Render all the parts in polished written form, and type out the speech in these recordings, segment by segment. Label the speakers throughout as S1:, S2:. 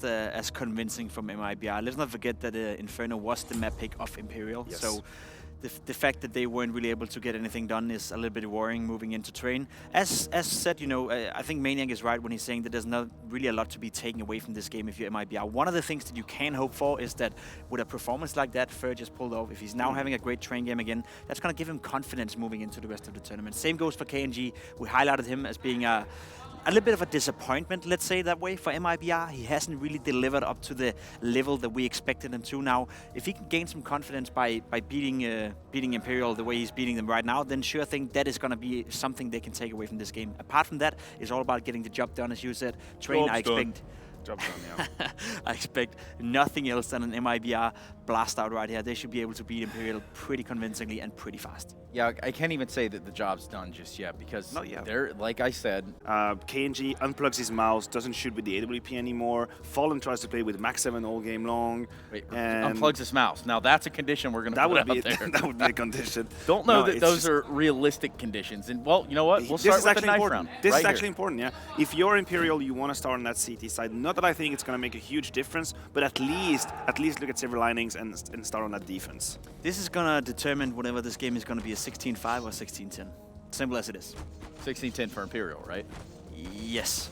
S1: just as convincing from MIBR. Let's not forget that Inferno was the map pick of Imperial,
S2: Yes.
S1: so the fact that they weren't really able to get anything done is a little bit worrying moving into train. As said, you know, I think Maniac is right when he's saying that there's not really a lot to be taken away from this game if you're MIBR. One of the things that you can hope for is that with a performance like that Fer just pulled off, if he's now having a great train game again, that's going to give him confidence moving into the rest of the tournament. Same goes for KNG. We highlighted him as being a little bit of a disappointment, let's say that way, for MIBR. He hasn't really delivered up to the level that we expected him to. Now, if he can gain some confidence by beating Imperial the way he's beating them right now, then sure thing, that is going to be something they can take away from this game. Apart from that, it's all about getting the job done, as you said. Train, I expect...
S2: Job done, yeah.
S1: I expect nothing else than an MIBR blast out right here. They should be able to beat Imperial pretty convincingly and pretty fast.
S3: Yeah, I can't even say that the job's done just yet because they're, like I said,
S2: KNG unplugs his mouse, doesn't shoot with the AWP anymore. Fallen tries to play with Max 7 all game long.
S3: Wait, unplugs his mouse. Now that's a condition we're going to put out there.
S2: That would be a condition.
S3: Don't know that those are realistic conditions. And well, you know what? We'll start with the knife round.
S2: This is actually important, yeah. If you're Imperial, you want to start on that CT side. Not that I think it's going to make a huge difference, but at least look at silver linings and start on that defense.
S1: This is going to determine whatever this game is going to be, a 16-5 or 16-10. Simple as it is.
S3: 16-10 for Imperial, right?
S1: Yes.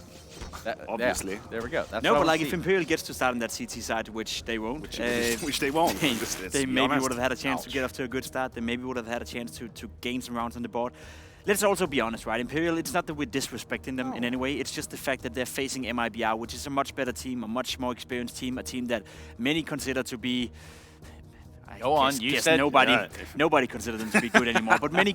S2: Obviously.
S3: Yeah, there we go. That's
S1: no, but like if Imperial gets to start on that CT side, which they won't.
S2: Which they won't.
S1: They maybe would have had a chance to get off to a good start. They maybe would have had a chance to gain some rounds on the board. Let's also be honest, right? Imperial, it's not that we're disrespecting them in any way. It's just the fact that they're facing MIBR, which is a much better team, a much more experienced team, a team that many consider to be...
S3: You said
S1: nobody considered them to be good anymore, but many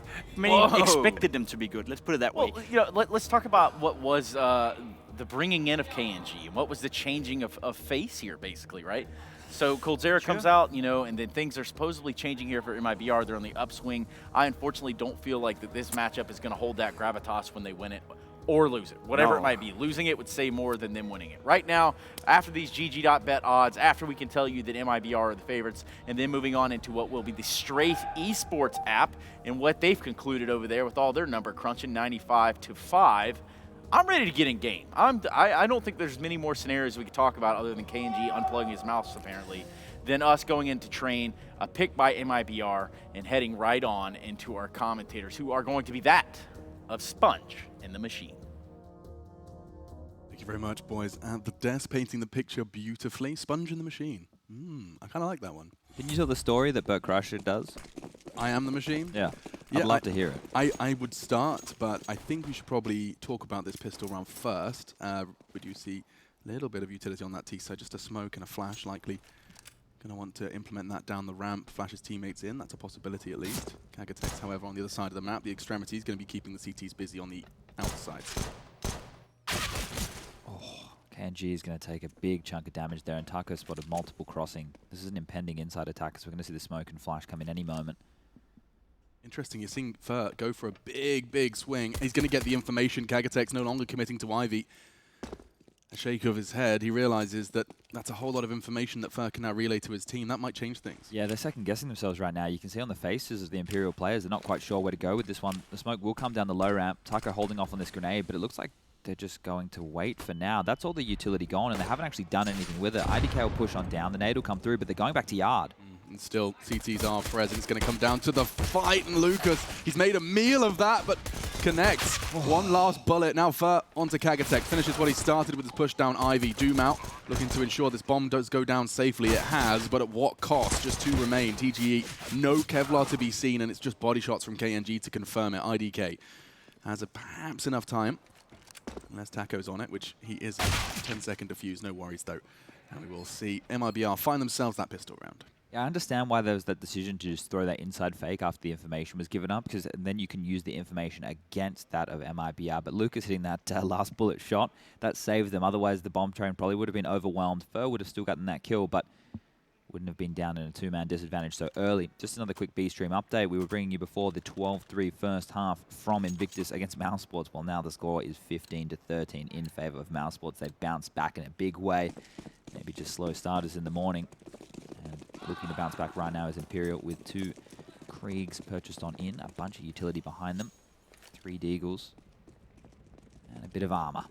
S1: expected them to be good. Let's put it that way.
S3: You know, let's talk about what was the bringing in of KNG and what was the changing of face here, basically, right? So Coldzera comes out, you know, and then things are supposedly changing here for MIBR. They're on the upswing. I unfortunately don't feel like that this matchup is going to hold that gravitas when they win it or lose it, whatever it might be. Losing it would say more than them winning it. Right now, after these GG.bet odds, after we can tell you that MIBR are the favorites, and then moving on into what will be the Strafe Esports app and what they've concluded over there with all their number crunching 95-5, I'm ready to get in game. I don't think there's many more scenarios we could talk about other than KNG unplugging his mouse, apparently, than us going into train, a pick by MIBR, and heading right on into our commentators, who are going to be that of Sponge in the Machine.
S4: Thank you very much, boys. At the desk, painting the picture beautifully. Sponge in the Machine. I kind of like that one.
S5: Can you tell the story that Bert Kreischer does?
S4: I am the Machine?
S5: Yeah. I'd love to hear it.
S4: I would start, but I think we should probably talk about this pistol round first. We do see a little bit of utility on that T-side, just a smoke and a flash, likely going to want to implement that down the ramp, flash his teammates in. That's a possibility at least. Kagatex, however, on the other side of the map, the extremity is going to be keeping the CTs busy on the outside.
S5: KNG is going to take a big chunk of damage there, and Taco spotted multiple crossing. This is an impending inside attack, so we're going to see the smoke and flash come in any moment.
S4: Interesting, you're seeing Fer go for a big swing. He's going to get the information. Kagatex no longer committing to Ivy. A shake of his head, he realizes that that's a whole lot of information that Fer can now relay to his team. That might change things.
S5: Yeah, they're second-guessing themselves right now. You can see on the faces of the Imperial players, they're not quite sure where to go with this one. The smoke will come down the low ramp. Taco holding off on this grenade, but it looks like they're just going to wait for now. That's all the utility gone, and they haven't actually done anything with it. IDK will push on down. The nade will come through, but they're going back to yard.
S4: And still, CTs are present. It's going to come down to the fight, and Lucas, he's made a meal of that, but connects. One last bullet. Now Fer onto Kagatex. Finishes what he started with his push down Ivy. Doom out, looking to ensure this bomb does go down safely. It has, but at what cost? Just 2 remain. TGE, no Kevlar to be seen, and it's just body shots from KNG to confirm it. IDK has perhaps enough time. Unless Taco's on it, which he is. 10-second defuse, no worries though. And we will see MIBR find themselves that pistol round.
S5: Yeah, I understand why there was that decision to just throw that inside fake after the information was given up, because then you can use the information against that of MIBR. But Lucas hitting that last bullet shot, that saved them. Otherwise, the bomb train probably would have been overwhelmed. Fer would have still gotten that kill, but wouldn't have been down in a 2-man disadvantage so early. Just another quick B-Stream update. We were bringing you before the 12-3 first half from Invictus against Mousesports. Well, now the score is 15-13 in favor of Mousesports. They've bounced back in a big way. Maybe just slow starters in the morning. And looking to bounce back right now is Imperial with 2 Kriegs purchased on in. A bunch of utility behind them. 3 Deagles. And a bit of armor.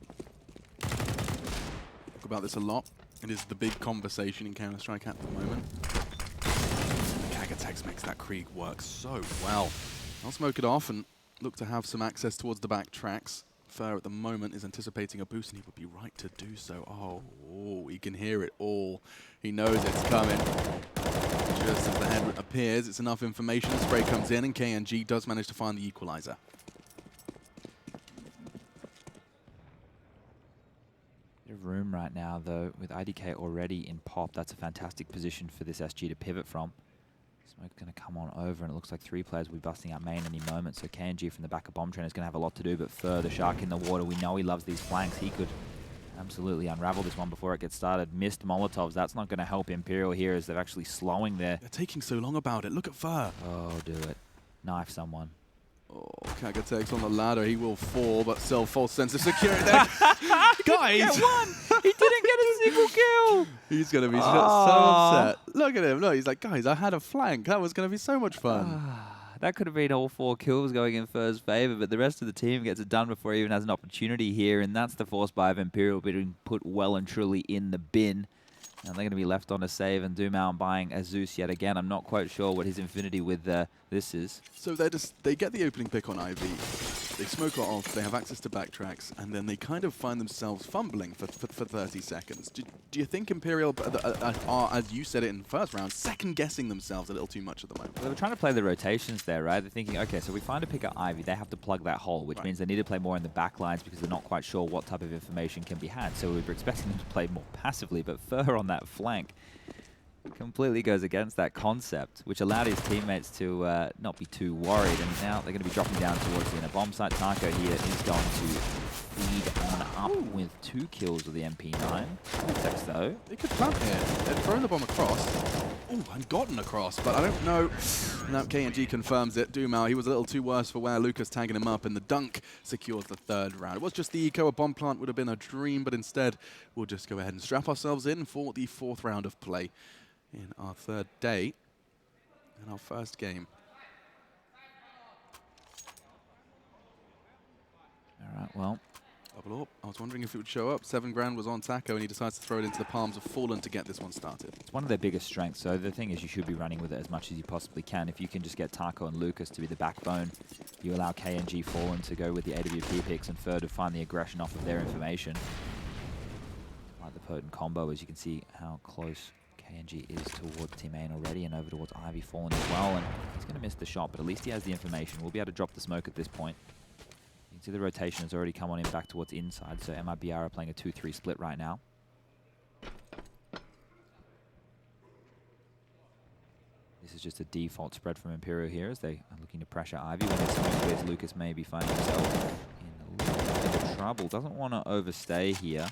S4: Talk about this a lot. It is the big conversation in Counter-Strike at the moment. Kagatex makes that Krieg work so well. I'll smoke it off and look to have some access towards the back tracks. Fer at the moment is anticipating a boost, and he would be right to do so. Oh, he can hear it all. He knows it's coming. Just as the head appears, it's enough information. The spray comes in, and KNG does manage to find the equalizer.
S5: Bit of room right now, though, with IDK already in pop. That's a fantastic position for this SG to pivot from. Smoke's going to come on over, and it looks like 3 players will be busting out main any moment. So KNG from the back of Bomb Train is going to have a lot to do, but Fer, the shark in the water, we know he loves these flanks. He could absolutely unravel this one before it gets started. Missed Molotovs. That's not going to help Imperial here, as they're actually slowing there.
S4: They're taking so long about it. Look at Fer.
S5: Oh, do it. Knife someone.
S4: Oh, Kagatex on the ladder. He will fall, but still false sense of security there. Guys!
S5: He didn't get a single kill!
S4: He's going to be so upset. Look at him. Look, he's like, guys, I had a flank. That was going to be so much fun.
S5: That could have been all 4 kills going in Fer's favor, but the rest of the team gets it done before he even has an opportunity here, and that's the force buy of Imperial being put well and truly in the bin. And they're going to be left on a save, and Dumao buying a Zeus yet again. I'm not quite sure what his infinity with this is.
S4: So they get the opening pick on Ivy, they smoke it off, they have access to backtracks, and then they kind of find themselves fumbling for 30 seconds. Do you think Imperial are, as you said it in the first round, second-guessing themselves a little too much at the moment?
S5: Well, they were trying to play the rotations there, right? They're thinking, okay, so we find a pick at Ivy, they have to plug that hole, which means they need to play more in the back lines because they're not quite sure what type of information can be had. So we were expecting them to play more passively, but Fer on that flank completely goes against that concept, which allowed his teammates to not be too worried. And now they're going to be dropping down towards the inner bomb site. Taco here is going to feed on up with 2 kills of the MP9. Text though.
S4: They could plant here. They've thrown the bomb across. Oh, and gotten across, but I don't know. Now KNG confirms it. Dumao, he was a little too worse for wear. Lucas tagging him up, and the dunk secures the 3rd round. It was just the eco. A bomb plant would have been a dream, but instead we'll just go ahead and strap ourselves in for the 4th round of play in our 3rd day and our 1st game.
S5: All right, well.
S4: Double up. I was wondering if it would show up. 7 grand was on Taco, and he decides to throw it into the palms of Fallen to get this one started.
S5: It's one of their biggest strengths, so the thing is you should be running with it as much as you possibly can. If you can just get Taco and Lucas to be the backbone, you allow KNG Fallen to go with the AWP picks and Fer to find the aggression off of their information. Like the potent combo, as you can see how close KNG is towards Team A already, and over towards Ivy Fallen as well, and he's going to miss the shot, but at least he has the information. We'll be able to drop the smoke at this point. You can see the rotation has already come on in back towards inside, so MIBR are playing a 2-3 split right now. This is just a default spread from Imperial here as they are looking to pressure Ivy. When it's smoke clears, Lucas may be finding himself in a little bit of trouble. Doesn't want to overstay here.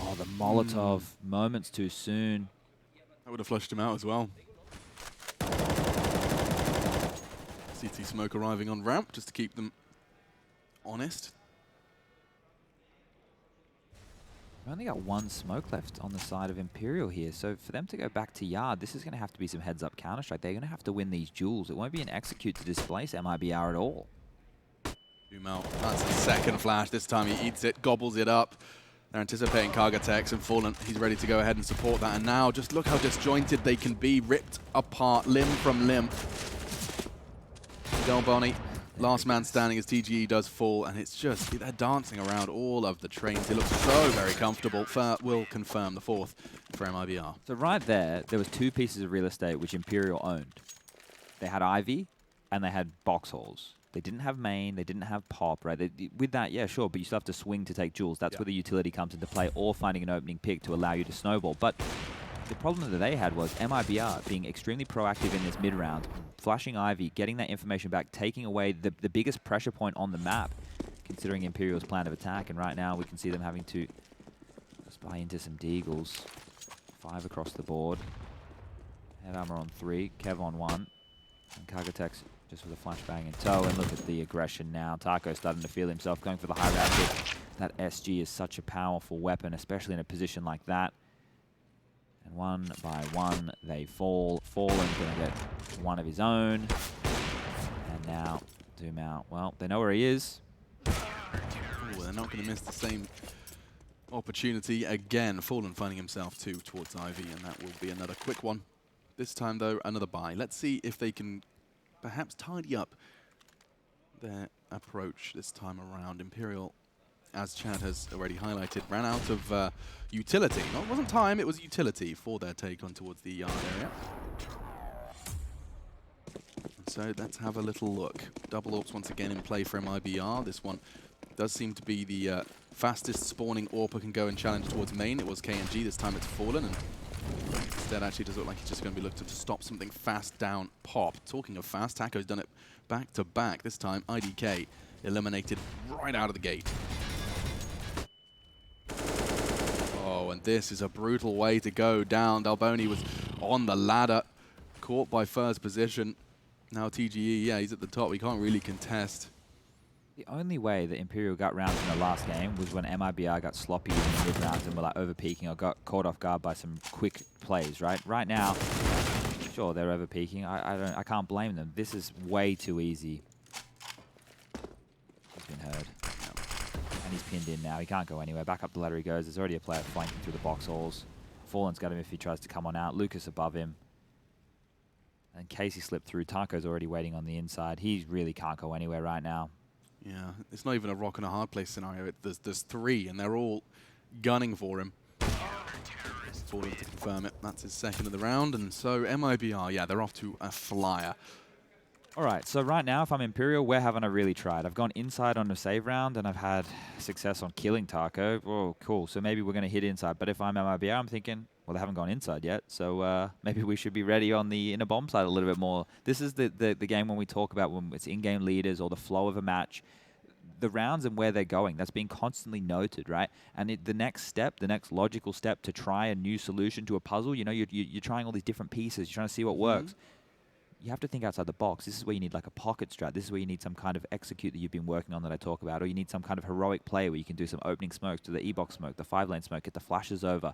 S5: Oh, the Molotov. Moments too soon.
S4: That would have flushed him out as well. CT smoke arriving on ramp just to keep them honest.
S5: We've only got 1 smoke left on the side of Imperial here, so for them to go back to yard, this is going to have to be some heads-up Counter-Strike. They're going to have to win these duels. It won't be an execute to displace MIBR at all.
S4: Dumao, that's the 2nd flash. This time he eats it, gobbles it up. They're anticipating Kagatex and Fallen. He's ready to go ahead and support that. And now, just look how disjointed they can be, ripped apart limb from limb. Del Bonnie, last man standing as TGE does fall, and it's just, they're dancing around all of the trains. They look so very comfortable. Fer will confirm the 4th for MIBR.
S5: So right there was 2 pieces of real estate which Imperial owned. They had Ivy, and they had box halls. They didn't have main, they didn't have pop, right? With that, yeah, sure, but you still have to swing to take duels. That's where the utility comes into play, or finding an opening pick to allow you to snowball. But the problem that they had was MIBR being extremely proactive in this mid-round, flashing Ivy, getting that information back, taking away the biggest pressure point on the map, considering Imperial's plan of attack. And right now, we can see them having to just buy into some deagles. 5 across the board. Head armor on 3, Kev on 1, and Kagatex just with a flashbang in tow. And look at the aggression now. Taco starting to feel himself going for the high round. That SG is such a powerful weapon, especially in a position like that. And 1 by 1, they fall. Fallen's going to get 1 of his own. And now, Dumao, well, they know where he is.
S4: Ooh, they're not going to miss the same opportunity again. Fallen finding himself too towards Ivy, and that will be another quick one. This time, though, another buy. Let's see if they can perhaps tidy up their approach this time around. Imperial, as Chad has already highlighted, ran out of utility. No, it wasn't time, it was utility for their take on towards the yard area. So let's have a little look. Double AWPs once again in play for MIBR. This one does seem to be the fastest spawning AWP can go and challenge towards main. It was KNG, this time it's Fallen, and instead actually does look like he's just going to be looking to stop something fast down pop. Talking of fast, Taco's done it back to back. This time IDK eliminated right out of the gate. Oh, and this is a brutal way to go down. Dalboni was on the ladder, caught by first position. Now TGE, yeah, he's at the top. We can't really contest.
S5: The only way that Imperial got rounds in the last game was when MIBR got sloppy in the mid rounds and were like over peaking or got caught off guard by some quick plays, right? Right now, sure, they're over peaking. I can't blame them. This is way too easy. He's been heard. And he's pinned in now. He can't go anywhere. Back up the ladder he goes. There's already a player flanking through the box halls. Fallen's got him if he tries to come on out. Lucas above him. And Casey slipped through. Taco's already waiting on the inside. He really can't go anywhere right now.
S4: Yeah, it's not even a rock and a hard place scenario. There's three, and they're all gunning for him. Fallen to confirm it. That's his second of the round, and so MIBR, yeah, they're off to a flyer.
S5: All right, so right now, if I'm Imperial, where haven't I really tried? I've gone inside on a save round, and I've had success on killing Taco. Oh, cool. So maybe we're going to hit inside. But if I'm MIBR, I'm thinking, well, they haven't gone inside yet, so maybe we should be ready on the inner bomb side a little bit more. This is the game when we talk about when it's in-game leaders or the flow of a match. The rounds and where they're going, that's being constantly noted, right? And the next step, the next logical step to try a new solution to a puzzle, you know, you're trying all these different pieces, you're trying to see what works. You have to think outside the box. This is where you need like a pocket strat. This is where you need some kind of execute that you've been working on that I talk about, or you need some kind of heroic play where you can do some opening smokes to the E-box smoke, the 5-lane smoke, get the flashes over,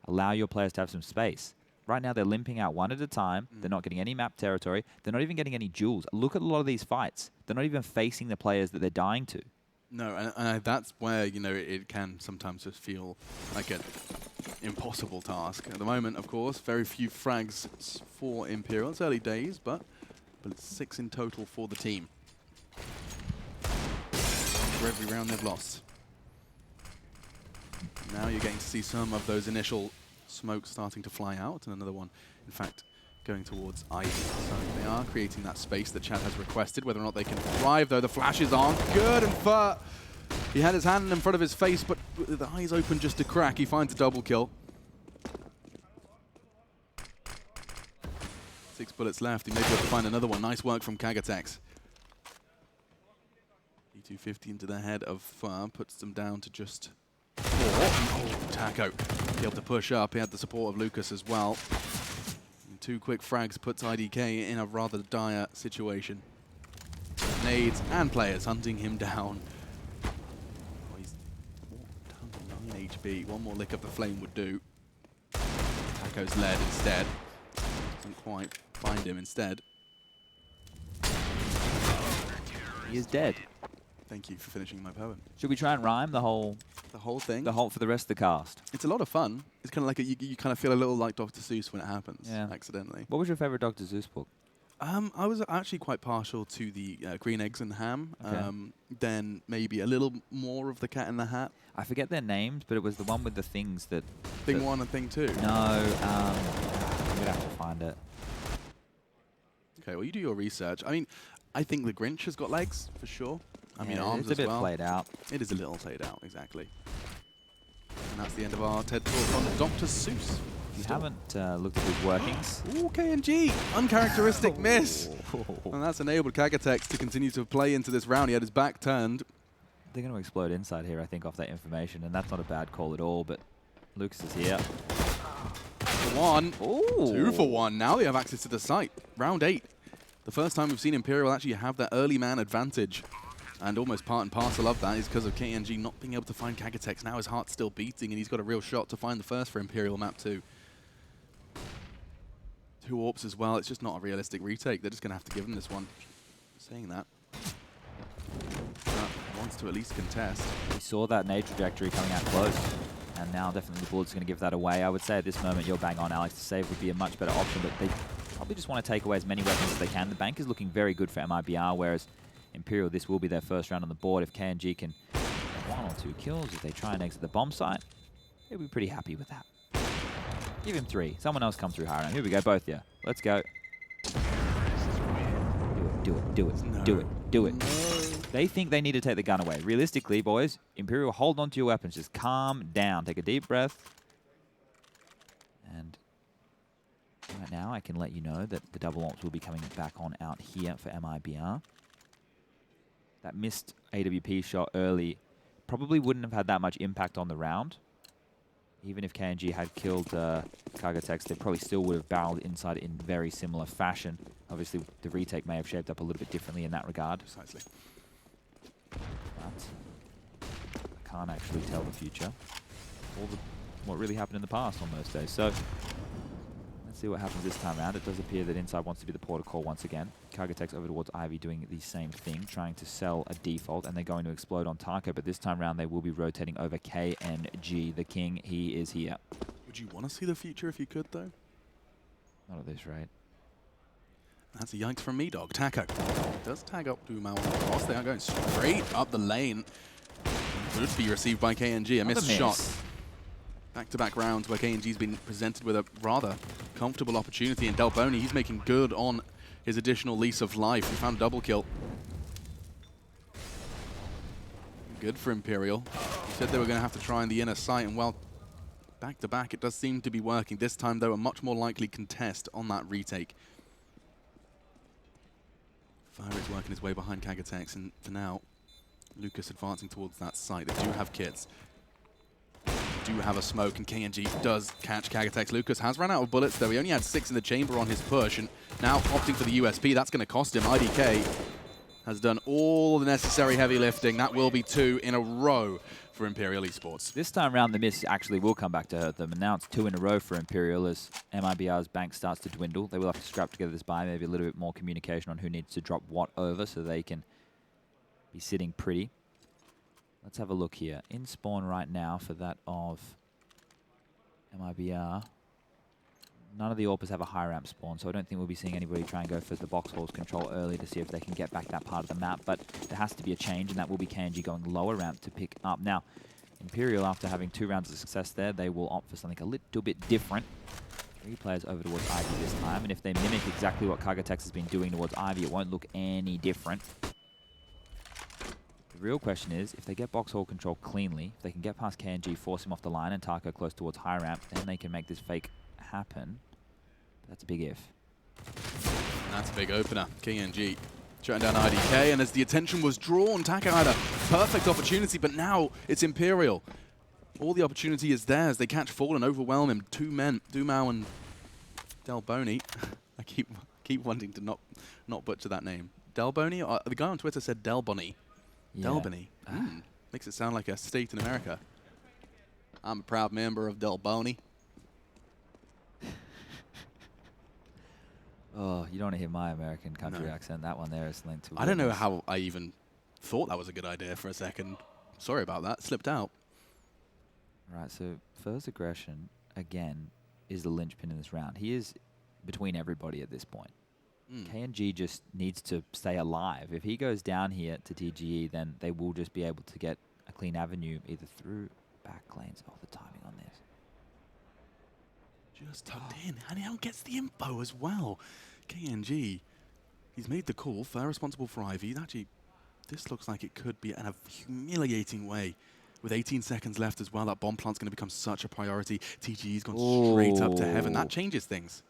S5: allow your players to have some space. Right now, they're limping out one at a time. They're not getting any map territory. They're not even getting any duels. Look at a lot of these fights. They're not even facing the players that they're dying to.
S4: No, and that's where, you know, it can sometimes just feel like an impossible task. At the moment, of course, very few frags for Imperial. It's early days, but it's 6 in total for the team. For every round they've lost. Now you're getting to see some of those initial smokes starting to fly out, and another one, in fact, going towards Ivy. So they are creating that space that Chad has requested. Whether or not they can thrive, though, the flashes aren't good, and Fur, he had his hand in front of his face, but with the eyes open just a crack, he finds a double kill. 6 bullets left. He may be able to find another one. Nice work from Kagatex. E250 into the head of Fur, puts them down to just 4. Oh, Taco be able to push up. He had the support of Lucas as well. And 2 quick frags puts IDK in a rather dire situation. Nades and players hunting him down. Oh, he's 9 HP. One more lick of the flame would do. Taco's led instead. Doesn't quite find him instead.
S5: He is dead.
S4: Thank you for finishing my poem.
S5: Should we try and rhyme the whole
S4: thing?
S5: The whole for the rest of the cast.
S4: It's a lot of fun. It's kind of like you kind of feel a little like Dr. Seuss when it happens, accidentally.
S5: What was your favorite Dr. Seuss book?
S4: I was actually quite partial to the Green Eggs and Ham.
S5: Okay.
S4: Then maybe a little more of the Cat in the Hat.
S5: I forget their names, but it was the one with the things that...
S4: Thing 1 and Thing 2.
S5: No, I'm going to have to find it.
S4: Okay, well, you do your research. I mean, I think the Grinch has got legs, for sure. I mean, arms
S5: it's a
S4: as
S5: bit
S4: well.
S5: played out.
S4: It is a little played out, exactly. And that's the end of our TED Talk on Dr. Seuss.
S5: You haven't looked at his workings.
S4: Ooh, KNG! Uncharacteristic miss! And that's enabled Kagatex to continue to play into this round. He had his back turned.
S5: They're going to explode inside here, I think, off that information, and that's not a bad call at all, but Lucas is here.
S4: For 1.
S5: Ooh.
S4: 2 for 1. Now they have access to the site. Round 8. The first time we've seen Imperial actually have that early man advantage. And almost part and parcel of that is because of KNG not being able to find Kagatex. Now his heart's still beating, and he's got a real shot to find the first for Imperial map 2. 2 AWPs as well. It's just not a realistic retake. They're just going to have to give him this one. Saying that. Wants to at least contest.
S5: We saw that nade trajectory coming out close. And now definitely the Bullets are going to give that away. I would say at this moment, you're bang on, Alex. To save would be a much better option, but they probably just want to take away as many weapons as they can. The bank is looking very good for MIBR, whereas Imperial, this will be their first round on the board. If KNG can get 1 or 2 kills, if they try and exit the bomb site, they'll be pretty happy with that. Give him 3. Someone else come through high round. Here we go, both of you. Let's go. Do it, do it,
S4: No.
S5: do it, do it.
S4: No.
S5: They think they need to take the gun away. Realistically, boys, Imperial, hold on to your weapons. Just calm down. Take a deep breath. And right now, I can let you know that the double ops will be coming back on out here for MIBR. That missed AWP shot early probably wouldn't have had that much impact on the round. Even if KNG had killed Kagatex, they probably still would have barreled inside in very similar fashion. Obviously, the retake may have shaped up a little bit differently in that regard.
S4: Precisely.
S5: But I can't actually tell the future. What really happened in the past on those days. So let's see what happens this time around. It does appear that Inside wants to be the port of call once again. Kagatex over towards Ivy doing the same thing, trying to sell a default, and they're going to explode on Taco, but this time around they will be rotating over KNG. The king, he is here.
S4: Would you want to see the future if you could, though?
S5: Not at this rate.
S4: That's a yikes from me, dog. Taco does tag up Dumao on the cross. They are going straight up the lane. Would be received by KNG. A missed shot. Back-to-back rounds where KNG's been presented with a rather comfortable opportunity. And Delboni, he's making good on his additional lease of life. He found a double kill. Good for Imperial. He said they were going to have to try in the inner sight, and well, back-to-back, it does seem to be working. This time, though, a much more likely contest on that retake. Fire is working his way behind Kagatex, and for now, Lucas advancing towards that site. They do have kits. Do have a smoke, and KNG does catch Kagatex. Lucas has run out of bullets, though. He only had 6 in the chamber on his push, and now opting for the USP. That's going to cost him. IDK has done all the necessary heavy lifting. That will be 2 in a row for Imperial Esports.
S5: This time around, the miss actually will come back to hurt them, and now it's 2 in a row for Imperial as MIBR's bank starts to dwindle. They will have to scrap together this buy, maybe a little bit more communication on who needs to drop what over so they can be sitting pretty. Let's have a look here. In spawn right now for that of MIBR. None of the AWPers have a high ramp spawn, so I don't think we'll be seeing anybody try and go for the box holes control early to see if they can get back that part of the map. But there has to be a change, and that will be KNG going lower ramp to pick up. Now, Imperial, after having 2 rounds of success there, they will opt for something a little bit different. 3 players over towards Ivy this time, and if they mimic exactly what Kagatex has been doing towards Ivy, it won't look any different. The real question is, if they get box hole control cleanly, if they can get past KNG, force him off the line, and Taco close towards high ramp, then they can make this fake happen. But that's a big if.
S4: That's a big opener. KNG shutting down IDK, and as the attention was drawn, Taco had a perfect opportunity, but now it's Imperial. All the opportunity is theirs. They catch Fall and overwhelm him. 2 men, Dumao and Delboni. I keep wanting to not butcher that name. Delboni? The guy on Twitter said Delboni. Yeah. Delboni. Makes it sound like a state in America. I'm a proud member of Delboni.
S5: Oh, you don't want to hear my American country accent. That one there is linked to...
S4: I don't know how I even thought that was a good idea for a second. Sorry about that. Slipped out.
S5: Right, so first aggression, again, is the linchpin in this round. He is between everybody at this point. KNG just needs to stay alive. If he goes down here to TGE, then they will just be able to get a clean avenue either through back lanes. Oh, the timing on this.
S4: Just tucked in, and he gets the info as well. KNG, he's made the call. Fair responsible for Ivy. Actually, this looks like it could be in a humiliating way. With 18 seconds left as well, that bomb plant's going to become such a priority. TGE's gone straight up to heaven. That changes things.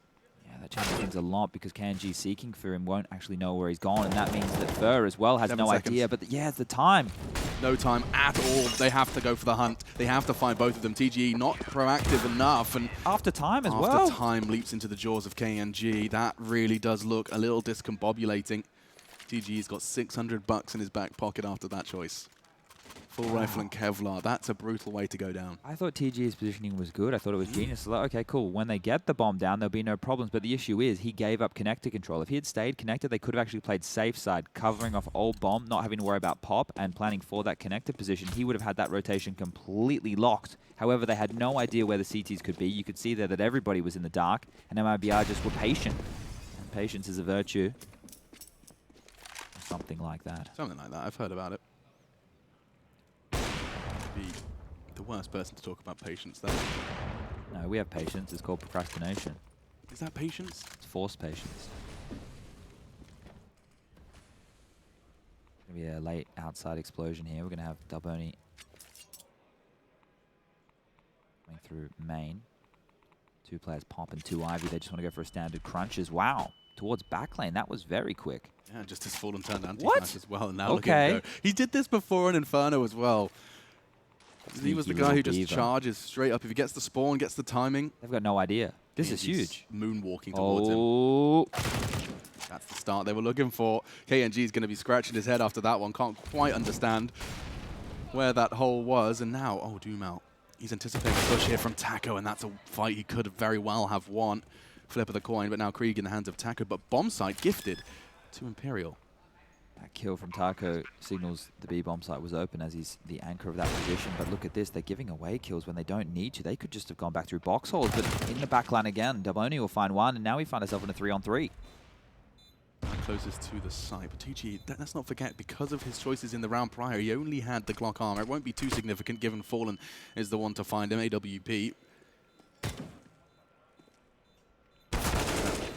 S5: Yeah, that changes things a lot because KNG seeking for him won't actually know where he's gone, and that means that Fur as well has
S4: 7
S5: no
S4: seconds.
S5: idea. But yeah, it's the time.
S4: No time at all. They have to go for the hunt. They have to find both of them. TGE not proactive enough, and
S5: after time as well.
S4: After time leaps into the jaws of KNG. That really does look a little discombobulating. TGE's got $600 in his back pocket after that choice. Full rifle and Kevlar. That's a brutal way to go down.
S5: I thought TG's positioning was good. I thought it was genius. Like, okay, cool. When they get the bomb down, there'll be no problems. But the issue is he gave up connector control. If he had stayed connected, they could have actually played safe side, covering off old bomb, not having to worry about pop, and planning for that connector position. He would have had that rotation completely locked. However, they had no idea where the CTs could be. You could see there that everybody was in the dark, and MIBR just were patient. And patience is a virtue. Something like that.
S4: Something like that. I've heard about it. Be the worst person to talk about patience, though.
S5: No, we have patience. It's called procrastination.
S4: Is that patience?
S5: It's forced patience. Gonna be a late outside explosion here. We're gonna have Dalboni coming through main. 2 players pop and 2 Ivy. They just want to go for a standard crunches. Wow. Towards backlane. That was very quick.
S4: Yeah, just as Fallen turned anti-flash as well. And now look at
S5: Okay.
S4: him go. He did this before in Inferno as well. He was the guy who just
S5: diva.
S4: charges straight up. If he gets the spawn, gets the timing.
S5: They've got no idea. This
S4: He's
S5: is huge.
S4: Moonwalking towards him.
S5: Oh.
S4: That's the start they were looking for. KNG is going to be scratching his head after that one. Can't quite understand where that hole was. And now, oh, Doom out. He's anticipating a push here from Taco, and that's a fight he could very well have won. Flip of the coin, but now Krieg in the hands of Taco. But bomb site gifted to Imperial.
S5: That kill from Taco signals the B bomb site was open as he's the anchor of that position. But look at this, they're giving away kills when they don't need to. They could just have gone back through box holes, but in the backline again, Dalboni will find one, and now we find ourselves in a 3-on-3.
S4: Closest to the site, but TG, let's not forget, because of his choices in the round prior, he only had the Glock armor. It won't be too significant given Fallen is the one to find him. AWP.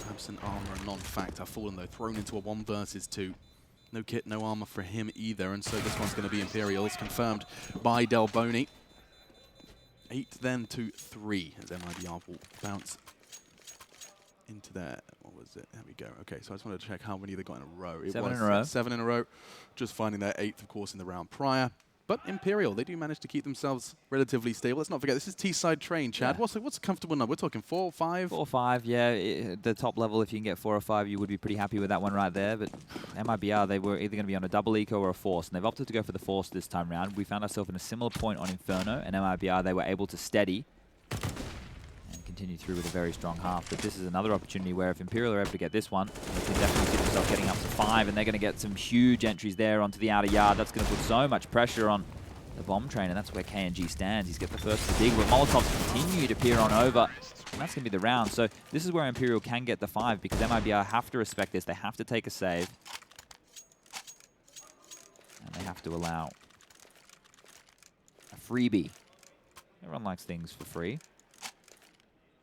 S4: Absent armor, a non-factor. Fallen, though, thrown into a 1 versus 2. No kit, no armor for him either, and so this one's going to be Imperial. It's confirmed by Dalboni. 8 then to 3 as MIBR will bounce into there. What was it? There we go. Okay, so I just wanted to check how many they got in a row. It
S5: 7
S4: was
S5: in a row.
S4: 7 in a row. Just finding their 8th, of course, in the round prior. But Imperial, they do manage to keep themselves relatively stable. Let's not forget, this is T-side train, Chad.
S5: Yeah.
S4: What's a comfortable number? We're talking 4, 5?
S5: 4 or 5, yeah. The top level, if you can get 4 or 5, you would be pretty happy with that one right there. But MIBR, they were either going to be on a double eco or a force, and they've opted to go for the force this time round. We found ourselves in a similar point on Inferno, and MIBR, they were able to steady and continue through with a very strong half. But this is another opportunity where if Imperial are able to get this one, they can definitely see themselves getting up to 5, and they're going to get some huge entries there onto the outer yard. That's going to put so much pressure on the bomb train, and that's where KNG stands. He's got the first of the dig, but Molotovs continue to peer on over, and that's going to be the round. So this is where Imperial can get the 5, because MIBR have to respect this. They have to take a save, and they have to allow a freebie. Everyone likes things for free.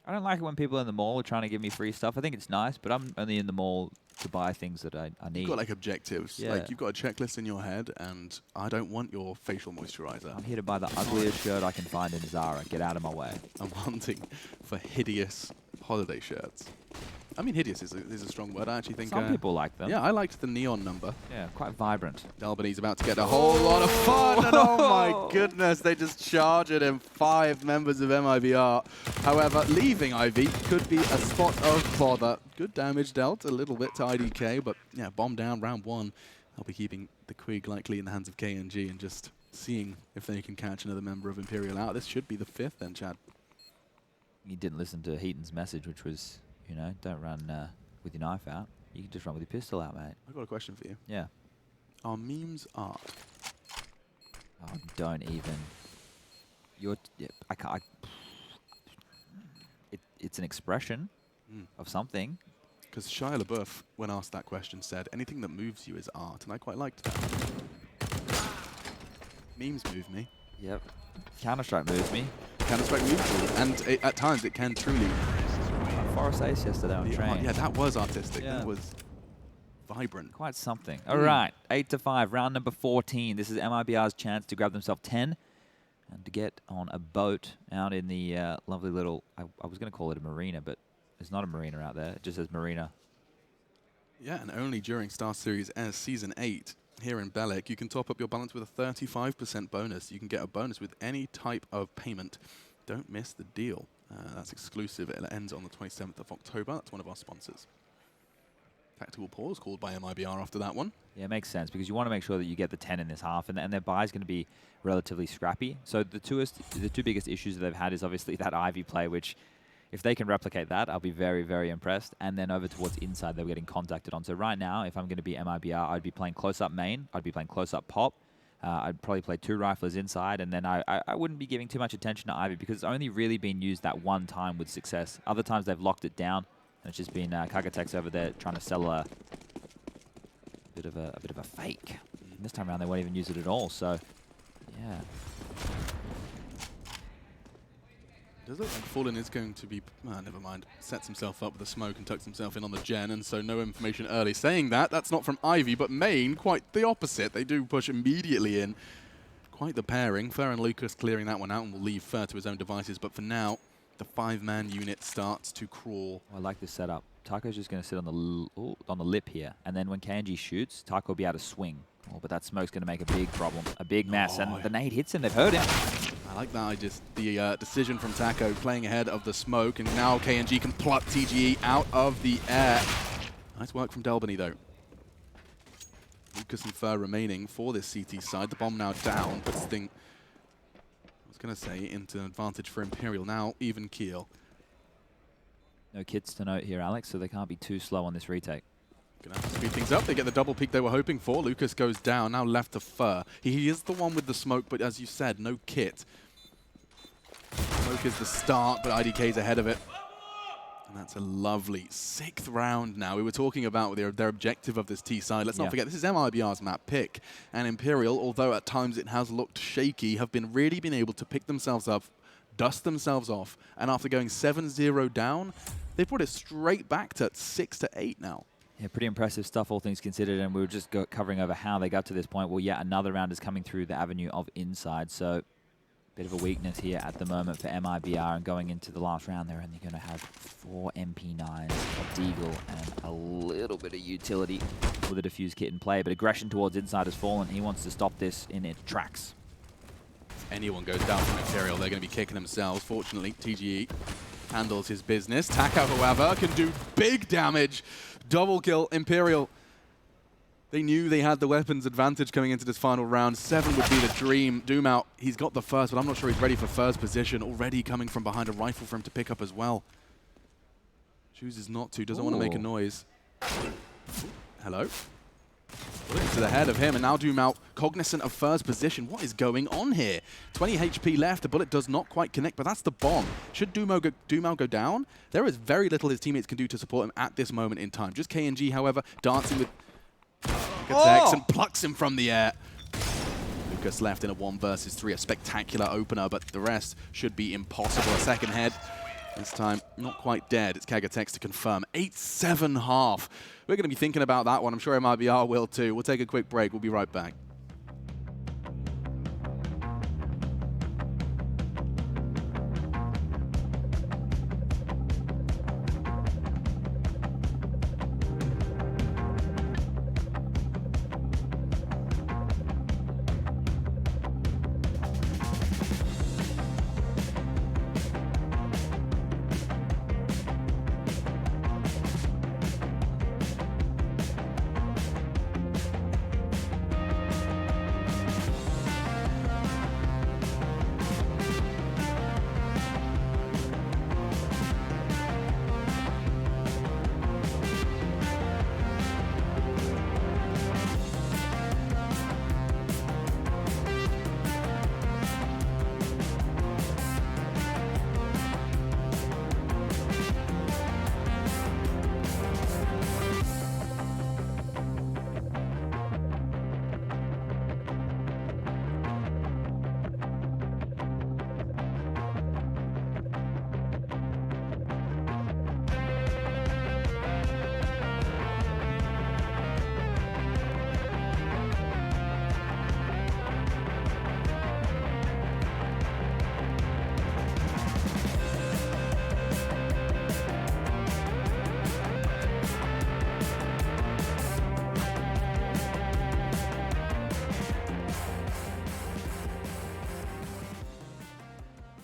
S5: I don't like it when people in the mall are trying to give me free stuff. I think it's nice, but I'm only in the mall to buy things that I need.
S4: You've got like objectives.
S5: Yeah.
S4: Like you've got a checklist in your head, and I don't want your facial moisturizer.
S5: I'm here to buy the ugliest shirt I can find in Zara. Get out of my way.
S4: I'm hunting for hideous holiday shirts. I mean, hideous is a strong word. I actually think
S5: Some people like them.
S4: Yeah, I liked the neon number.
S5: Yeah, quite vibrant.
S4: Dalboni's about to get a whole lot of fun, and oh my goodness, they just charge at him. 5 members of MIBR. However, leaving Ivy could be a spot of bother. Good damage dealt a little bit to IDK, but yeah, bomb down round 1. They'll be keeping the Quig likely in the hands of KNG and just seeing if they can catch another member of Imperial out. This should be the 5th then, Chad.
S5: You didn't listen to Heaton's message, which was, you know, don't run with your knife out. You can just run with your pistol out, mate.
S4: I've got a question for you.
S5: Yeah.
S4: Are memes art?
S5: Oh, don't even. You're. Yeah, I can't. It's an expression of something.
S4: Because Shia LaBeouf, when asked that question, said, anything that moves you is art, and I quite liked that. Memes move me.
S5: Yep. Counter-Strike moves me.
S4: Counter-Strike moves me, and at times it can truly...
S5: Forest Ace yesterday on train.
S4: Yeah, that was artistic.
S5: Yeah.
S4: That was vibrant.
S5: Quite something. All right, 8 to 5, round number 14. This is MIBR's chance to grab themselves 10 and to get on a boat out in the lovely little, I was going to call it a marina, but there's not a marina out there. It just says marina.
S4: Yeah, and only during StarSeries as Season 8 here in Belek, you can top up your balance with a 35% bonus. You can get a bonus with any type of payment. Don't miss the deal. That's exclusive. It ends on the 27th of October. That's one of our sponsors. Tactical pause called by MIBR after that one.
S5: Yeah, it makes sense because you want to make sure that you get the 10 in this half, and their buy is going to be relatively scrappy. So the two biggest issues that they've had is obviously that Ivy play, which if they can replicate that, I'll be very, very impressed. And then over towards inside, they're getting contacted on. So right now, if I'm going to be MIBR, I'd be playing close-up main. I'd be playing close-up pop. I'd probably play 2 riflers inside, and then I wouldn't be giving too much attention to Ivy because it's only really been used that one time with success. Other times they've locked it down, and it's just been Kagatex over there trying to sell a bit of a fake. And this time around, they won't even use it at all. So, yeah.
S4: Does look like Fallen is going to be, never mind, sets himself up with a smoke and tucks himself in on the gen, and so no information early. Saying that, that's not from Ivy, but main, quite the opposite. They do push immediately in. Quite the pairing. Fer and Lucas clearing that one out and will leave Fer to his own devices, but for now, the 5-man unit starts to crawl.
S5: I like this setup. Taco's just going to sit on the lip here, and then when KNG shoots, Taco will be able to swing. Oh, but that smoke's going to make a big problem, a big mess, and the nade hits him. They've heard him.
S4: I like that. The decision from Taco playing ahead of the smoke, and now KNG can pluck TGE out of the air. Nice work from Delbany, though. Lucas and Fer remaining for this CT side. The bomb now down, puts the thing, I was going to say, into an advantage for Imperial. Now, even keel.
S5: No kits to note here, Alex, so they can't be too slow on this retake.
S4: Gonna have to speed things up. They get the double peek they were hoping for. Lucas goes down, now left to Fer. He is the one with the smoke, but as you said, no kit. Smoke is the start, but IDK's ahead of it. And that's a lovely 6th round now. We were talking about their objective of this T side. Let's not forget, this is MIBR's map pick. And Imperial, although at times it has looked shaky, have really been able to pick themselves up, dust themselves off, and after going 7-0 down, they put it straight back to 6-8 now.
S5: Yeah, pretty impressive stuff, all things considered, and we were just covering over how they got to this point. Well, yet another round is coming through the avenue of inside, so bit of a weakness here at the moment for MIBR, and going into the last round, they're only going to have 4 MP9s, a Deagle, and a little bit of utility with a defuse kit in play, but aggression towards inside has fallen. He wants to stop this in its tracks.
S4: If anyone goes down from Imperial, they're going to be kicking themselves. Fortunately, TGE handles his business. Taco, however, can do big damage. Double kill, Imperial. They knew they had the weapons advantage coming into this final round. 7 would be the dream. Doom out, he's got the first, but I'm not sure he's ready for first position. Already coming from behind, a rifle for him to pick up as well. Chooses not to, doesn't want to make a noise. Hello? Bullet to the head of him, and now Doom out, cognizant of first position. What is going on here? 20 HP left, the bullet does not quite connect, but that's the bomb. Should Doom out go down? There is very little his teammates can do to support him at this moment in time. Just KNG, however, dancing with Tex and plucks him from the air. Lucas left in a 1 versus 3, a spectacular opener, but the rest should be impossible. A second head, this time not quite dead. It's Kagatex to confirm. 8-7 half. We're going to be thinking about that one. I'm sure MIBR will too. We'll take a quick break. We'll be right back.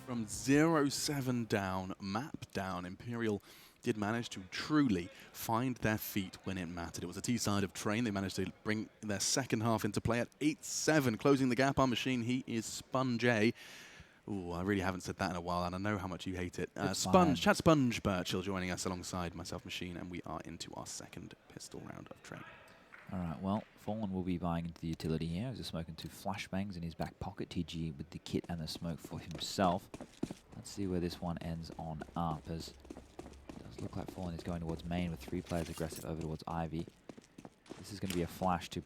S4: From 0-7 down, map down, Imperial did manage to truly find their feet when it mattered. It was a T-side of Train. They managed to bring their second half into play at 8-7, closing the gap on Machine. He is Sponge. Ooh, I really haven't said that in a while, and I know how much you hate it. Chad Sponge Birchall joining us alongside myself, Machine, and we are into our second pistol round of Train.
S5: All right, well, Fallen will be buying into the utility here. He's smoking 2 flashbangs in his back pocket. TG with the kit and the smoke for himself. Let's see where this one ends on up, as it does look like Fallen is going towards main with 3 players aggressive over towards Ivy. This is going to be a flash to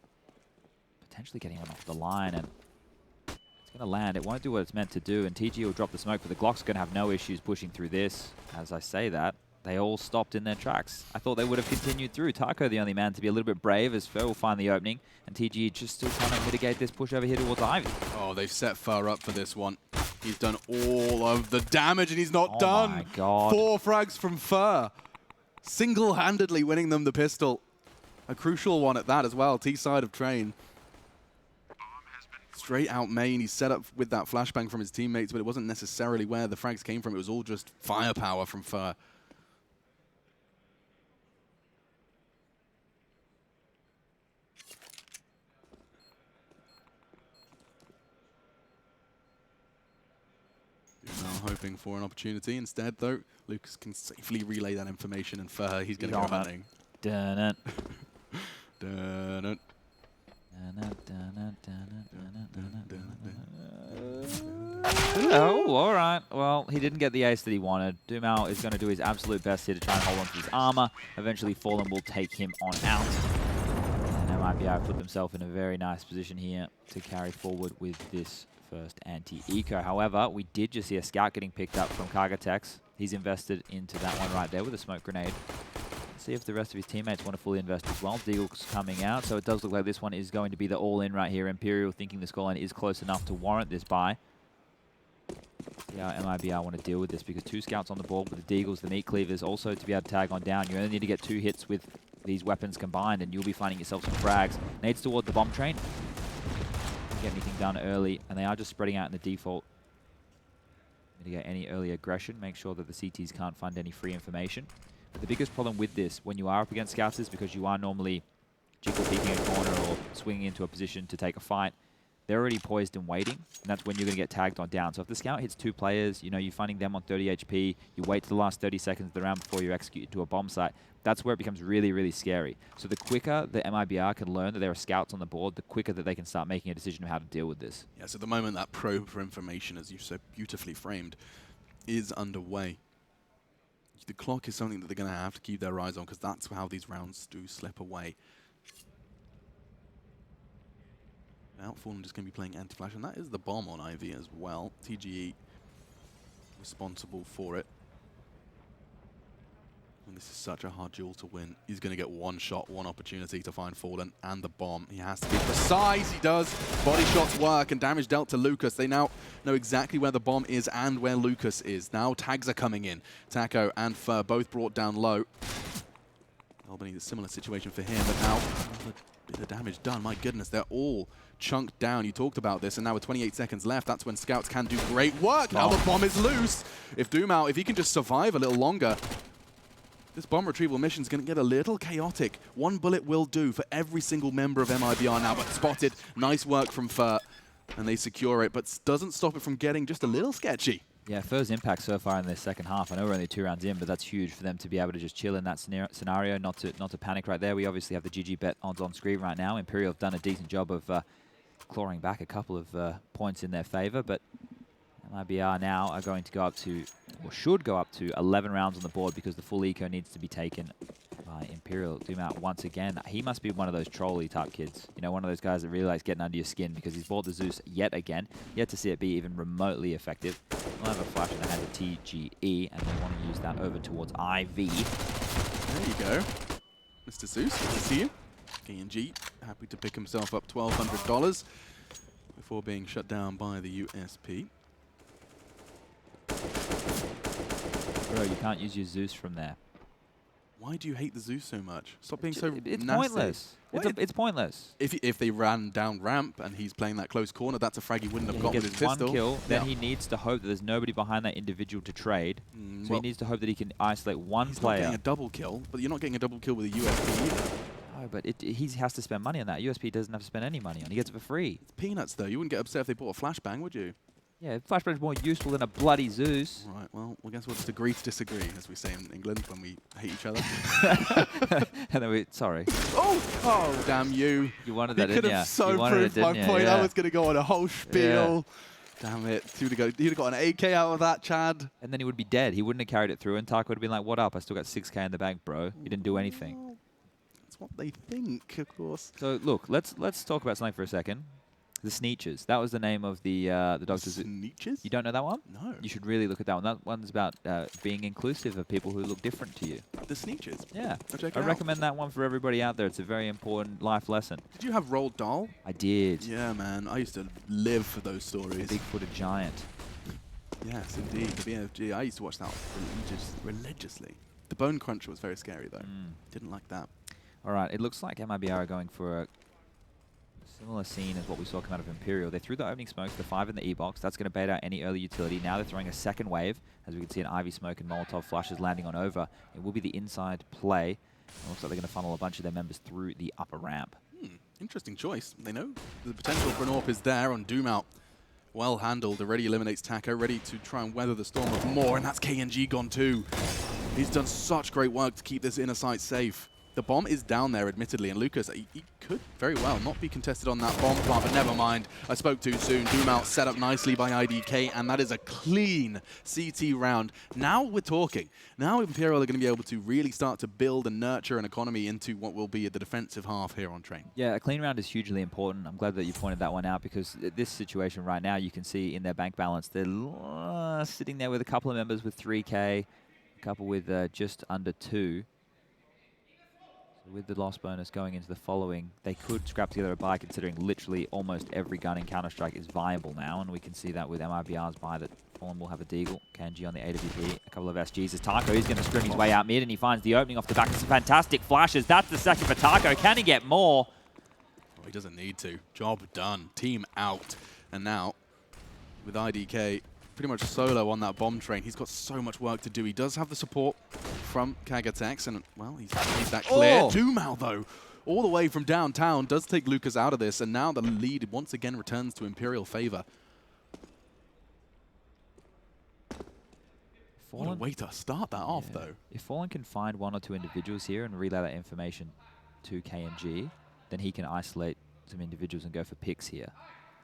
S5: potentially getting one off the line, and it's going to land. It won't do what it's meant to do, and TG will drop the smoke, but the Glock's going to have no issues pushing through this. As I say that, they all stopped in their tracks. I thought they would have continued through. Taco, the only man to be a little bit brave, as Fer will find the opening, and TG just still trying to mitigate this push over here towards Ivy.
S4: Oh, they've set Fer up for this one. He's done all of the damage, and he's not done.
S5: Oh my God.
S4: 4 frags from Fer. Single-handedly winning them the pistol. A crucial one at that as well. T-side of Train. Straight out main. He's set up with that flashbang from his teammates, but it wasn't necessarily where the frags came from. It was all just firepower from Fer. Now hoping for an opportunity. Instead, though, Lucas can safely relay that information, and Fer, he's going to go hunting.
S5: Dun-dun.
S4: Dun-dun.
S5: Oh, all right. Well, he didn't get the ace that he wanted. Dumao is going to do his absolute best here to try and hold on to his armor. Eventually, Fallen will take him on out. And MIBR put themselves in a very nice position here to carry forward with this first anti-eco. However, we did just see a scout getting picked up from Kagatex. He's invested into that one right there with a smoke grenade. See if the rest of his teammates want to fully invest as well. Deagle's coming out, so it does look like this one is going to be the all-in right here. Imperial thinking the scoreline is close enough to warrant this buy. See how MIBR want to deal with this, because 2 scouts on the board with the Deagles, the meat cleavers, also to be able to tag on down. You only need to get 2 hits with these weapons combined, and you'll be finding yourself some frags. Nades toward the bomb train. Don't get anything done early, and they are just spreading out in the default. Mitigate any early aggression. Make sure that the CTs can't find any free information. But the biggest problem with this, when you are up against scouts, is because you are normally jiggle peeking a corner or swinging into a position to take a fight. They're already poised and waiting, and that's when you're going to get tagged on down. So if the scout hits 2 players, you know, you're finding them on 30 HP, you wait to the last 30 seconds of the round before you execute to a bomb site, that's where it becomes really, really scary. So the quicker the MIBR can learn that there are scouts on the board, the quicker that they can start making a decision of how to deal with this.
S4: Yeah, so the moment that probe for information, as you've so beautifully framed, is underway, the clock is something that they're going to have to keep their eyes on, because that's how these rounds do slip away. Now, Fallen just going to be playing anti-flash, and that is the bomb on Ivy as well. TGE responsible for it. And this is such a hard duel to win. He's going to get 1 shot, 1 opportunity to find Fallen and the bomb. He has to be precise. He does. Body shots work, and damage dealt to Lucas. They now know exactly where the bomb is and where Lucas is. Now tags are coming in. Taco and Fer both brought down low. Albany, a similar situation for him, but now another bit of damage done. My goodness, they're all chunked down. You talked about this, and now with 28 seconds left, that's when scouts can do great work. Now the bomb is loose. If Dumao, if he can just survive a little longer, this bomb retrieval mission is going to get a little chaotic. 1 bullet will do for every single member of MIBR now, but spotted. Nice work from Fer, and they secure it, but doesn't stop it from getting just a little sketchy.
S5: Yeah, Fer's impact so far in their second half. I know we're only 2 rounds in, but that's huge for them to be able to just chill in that scenario, not to panic right there. We obviously have the GG bet odds on screen right now. Imperial have done a decent job of clawing back a couple of points in their favor, but MIBR now are going to go up to, or should go up to, 11 rounds on the board, because the full eco needs to be taken by Imperial. Dumao once again. He must be one of those trolley type kids. You know, one of those guys that really likes getting under your skin, because he's bought the Zeus yet again. Yet to see it be even remotely effective. We'll have a flash in the hand of TGE, and they want to use that over towards IV.
S4: There you go. Mr. Zeus, good to see you. KNG happy to pick himself up $1,200 before being shut down by the USP.
S5: Bro, you can't use your Zeus from there.
S4: Why do you hate the Zeus so much? Stop being so
S5: It's
S4: nasty.
S5: pointless.
S4: What?
S5: It's pointless.
S4: If they ran down ramp and he's playing that close corner, that's a frag he wouldn't have got
S5: He
S4: with
S5: gets
S4: his
S5: one
S4: pistol.
S5: kill, then he needs to hope that there's nobody behind that individual to trade. So
S4: well,
S5: he needs to hope that he can isolate one
S4: he's
S5: player.
S4: not getting a double kill, but you're not getting a double kill with a USP either.
S5: No, but he has to spend money on that. USP doesn't have to spend any money on. He gets it for free.
S4: It's peanuts, though. You wouldn't get upset if they bought a flashbang, would you?
S5: Yeah, flashbang's more useful than a bloody Zeus.
S4: Right, well, I guess we'll just agree to disagree, as we say in England when we hate each other.
S5: And then sorry.
S4: Oh, damn you.
S5: You wanted
S4: He
S5: that,
S4: could
S5: didn't you?
S4: have so
S5: You wanted
S4: proved
S5: it,
S4: my
S5: didn't you?
S4: point.
S5: Yeah.
S4: I was going to go on a whole spiel. Damn it. You'd have got an AK out of that, Chad.
S5: And then he would be dead. He wouldn't have carried it through, and Taco would have been like, what up? I still got 6K in the bank, bro. You didn't do anything.
S4: Well, that's what they think, of course.
S5: So, look, let's talk about something for a second. The Sneeches. That was the name of the Doctor's...
S4: Sneeches?
S5: You don't know that one?
S4: No.
S5: You should really look at that one. That one's about being inclusive of people who look different to you.
S4: The Sneeches?
S5: Yeah.
S4: I'll check
S5: I
S4: it out.
S5: recommend that one for everybody out there. It's a very important life lesson.
S4: Did you have Roald Dahl?
S5: I did.
S4: Yeah, man. I used to live for those stories.
S5: Big-footed giant.
S4: Yes, indeed. The BFG. I used to watch that religiously. The Bone Cruncher was very scary, though. Didn't like that.
S5: All right. It looks like MIBR are going for a similar scene as what we saw come out of Imperial. They threw the opening smokes, the 5 in the E-box. That's going to bait out any early utility. Now they're throwing a second wave. As we can see, an Ivy smoke and Molotov flushes landing on over. It will be the inside play. It looks like they're going to funnel a bunch of their members through the upper ramp.
S4: Interesting choice. They know the potential for an AWP is there on Doom Out. Well handled. Already eliminates Taco. Ready to try and weather the storm of more. And that's KNG gone too. He's done such great work to keep this inner site safe. The bomb is down there, admittedly, and Lucas, he could very well not be contested on that bomb plant, but never mind. I spoke too soon. Doom Out set up nicely by IDK, and that is a clean CT round. Now we're talking. Now Imperial are going to be able to really start to build and nurture an economy into what will be the defensive half here on Train.
S5: Yeah, a clean round is hugely important. I'm glad that you pointed that one out, because this situation right now, you can see in their bank balance, they're sitting there with a couple of members with 3K, a couple with just under 2. With the loss bonus going into the following, they could scrap together a buy, considering literally almost every gun in Counter-Strike is viable now, and we can see that with MIBR's buy that Fallen will have a Deagle, Kanji on the AWP, a couple of SGs. As Taco, he's going to scrim his way out mid, and he finds the opening off the back of some fantastic flashes. That's the second for Taco. Can he get more?
S4: Oh, he doesn't need to. Job done. Team out. And now, with IDK pretty much solo on that bomb train, he's got so much work to do. He does have the support from Kagatex, and, well, he's made that clear.
S5: Oh.
S4: Doom Out, though, all the way from downtown, does take Lucas out of this, and now the lead once again returns to Imperial favor. What a way to start that off, though.
S5: If Fallen can find 1 or 2 individuals here and relay that information to KNG, then he can isolate some individuals and go for picks here.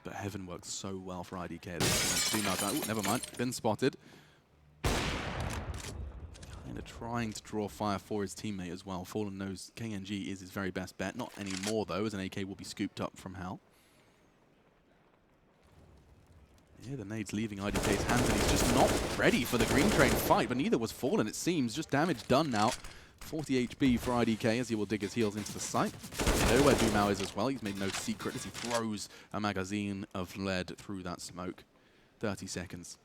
S4: But Heaven works so well for IDK at this point. Doom Out, oh, never mind, been spotted. Kind of trying to draw fire for his teammate as well. Fallen knows KNG is his very best bet. Not anymore, though, as an AK will be scooped up from Hal. Yeah, the nade's leaving IDK's hands, and he's just not ready for the green train fight, but neither was Fallen, it seems. Just damage done now. 40 HP for IDK as he will dig his heels into the site. They know where Doom Out is as well. He's made no secret as he throws a magazine of lead through that smoke. 30 seconds.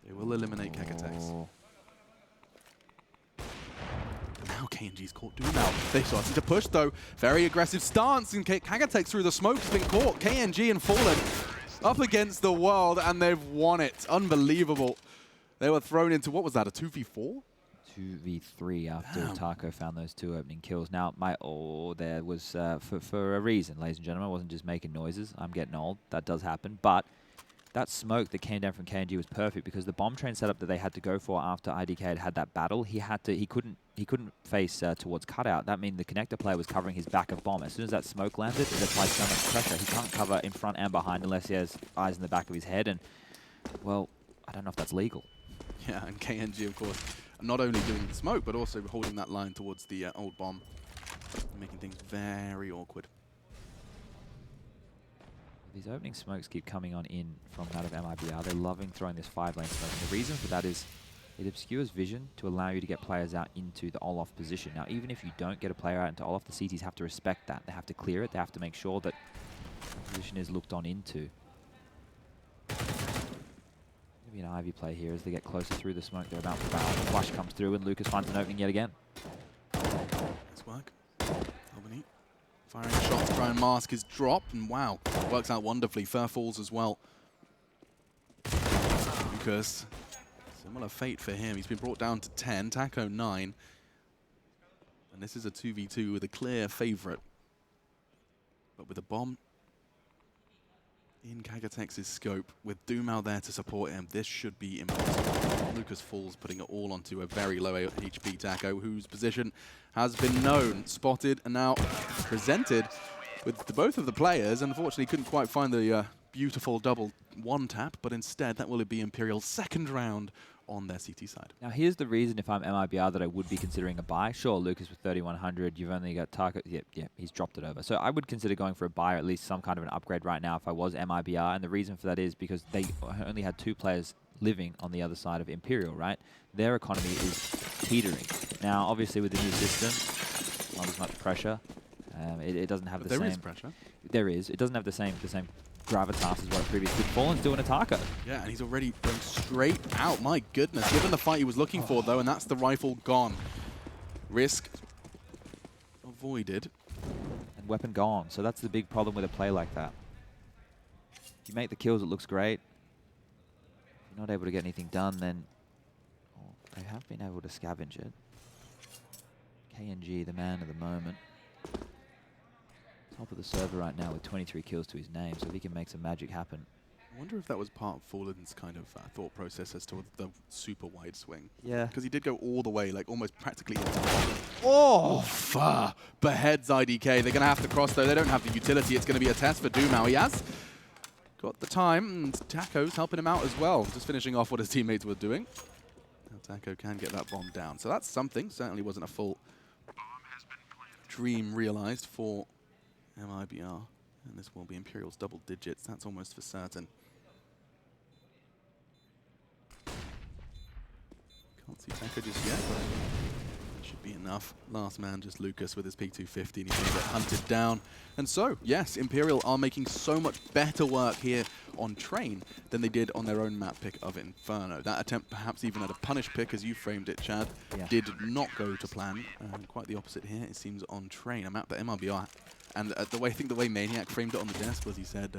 S4: They will eliminate Kagatex. Now KNG's caught Doom Out. They're starting to push, though. Very aggressive stance, and Kagatex through the smoke has been caught. KNG and Fallen up against the world, and they've won it. Unbelievable. They were thrown into, what was that, a 2v4?
S5: 2v3 after Taco found those 2 opening kills. Now, there was, for a reason, ladies and gentlemen, I wasn't just making noises. I'm getting old. That does happen. But that smoke that came down from KNG was perfect, because the bomb train setup that they had to go for after IDK had that battle, he couldn't face towards cutout. That means the connector player was covering his back of bomb. As soon as that smoke landed, it applied so much pressure. He can't cover in front and behind unless he has eyes in the back of his head. And, well, I don't know if that's legal.
S4: Yeah, and KNG, of course, not only doing the smoke, but also holding that line towards the old bomb, making things very awkward.
S5: These opening smokes keep coming on in from that of MIBR. They're loving throwing this 5-lane smoke. And the reason for that is it obscures vision to allow you to get players out into the Olaf position. Now, even if you don't get a player out into Olaf, the CTs have to respect that. They have to clear it. They have to make sure that the position is looked on into. Maybe an Ivy play here as they get closer through the smoke. They're about to barrel. The flush comes through and Lucas finds an opening yet again.
S4: Nice work. Albany firing shots to try and mask his drop, and wow, works out wonderfully. Fur falls as well. Lucas, similar fate for him. He's been brought down to 10, Taco 9. And this is a 2v2 with a clear favorite. But with a bomb in Kagatex's scope, with Dumao there to support him, this should be impossible. Lucas falls, putting it all onto a very low HP Taco, whose position has been known, spotted, and now presented with both of the players. Unfortunately, couldn't quite find the beautiful double one tap, but instead that will be Imperial's second round on their CT side.
S5: Now here's the reason if I'm MIBR that I would be considering a buy. Sure, Lucas with 3,100, you've only got Taco, yeah, he's dropped it over. So I would consider going for a buy or at least some kind of an upgrade right now if I was MIBR, and the reason for that is because they only had 2 players living on the other side of Imperial, right? Their economy is teetering. Now obviously with the new system, not as much pressure. It doesn't have the same...
S4: There is pressure.
S5: There is. It doesn't have the same gravitas as what it previously did. Fallen's doing a Taco.
S4: Yeah, and he's already going straight out. My goodness. Given the fight he was looking for, though, and that's the rifle gone. Risk avoided.
S5: And weapon gone. So that's the big problem with a play like that. If you make the kills, it looks great. If you're not able to get anything done, then they have been able to scavenge it. KNG, the man of the moment. Top of the server right now with 23 kills to his name, so if he can make some magic happen.
S4: I wonder if that was part of Fallen's kind of thought process as to the super wide swing.
S5: Yeah.
S4: Because he did go all the way, like almost practically into the far. Beheads IDK. They're going to have to cross, though. They don't have the utility. It's going to be a test for Dumao. He has got the time, and Taco's helping him out as well. Just finishing off what his teammates were doing. Now Taco can get that bomb down. So that's something. Certainly wasn't a full dream realized for MIBR, and this will be Imperial's double digits. That's almost for certain. Can't see Taco just yet, but that should be enough. Last man, just Lucas with his P250, and he's going to get hunted down. And so, yes, Imperial are making so much better work here on Train than they did on their own map pick of Inferno. That attempt, perhaps even at a punish pick, as you framed it, Chad, did not go to plan. Quite the opposite here, it seems, on Train, a map that MIBR. And I think the way Maniac framed it on the desk was he said,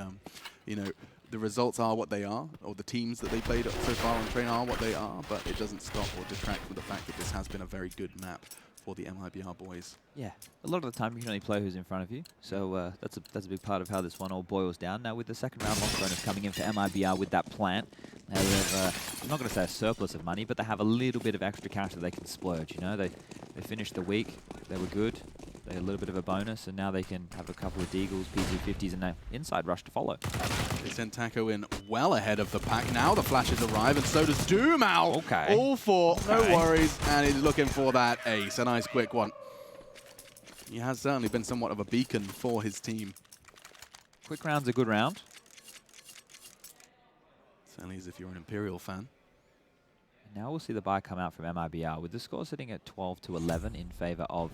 S4: you know, the results are what they are, or the teams that they played so far on Train are what they are, but it doesn't stop or detract from the fact that this has been a very good map for the MIBR boys. Yeah, a lot of the time you can only play who's in front of you, so that's a big part of how this one all boils down. Now with the second round launch bonus coming in for MIBR with that plant, they have, I'm not going to say a surplus of money, but they have a little bit of extra cash that they can splurge. You know, they finished the week, they were good. They had a little bit of a bonus, and now they can have a couple of Deagles, P250s, and an inside rush to follow. They send Taco in well ahead of the pack. Now the flashes arrive, and so does Dumao. Okay. All four, no worries, and he's looking for that ace. A nice quick one. He has certainly been somewhat of a beacon for his team. Quick round's a good round. Certainly as if you're an Imperial fan. And now we'll see the buy come out from MIBR, with the score sitting at 12-11 in favor of,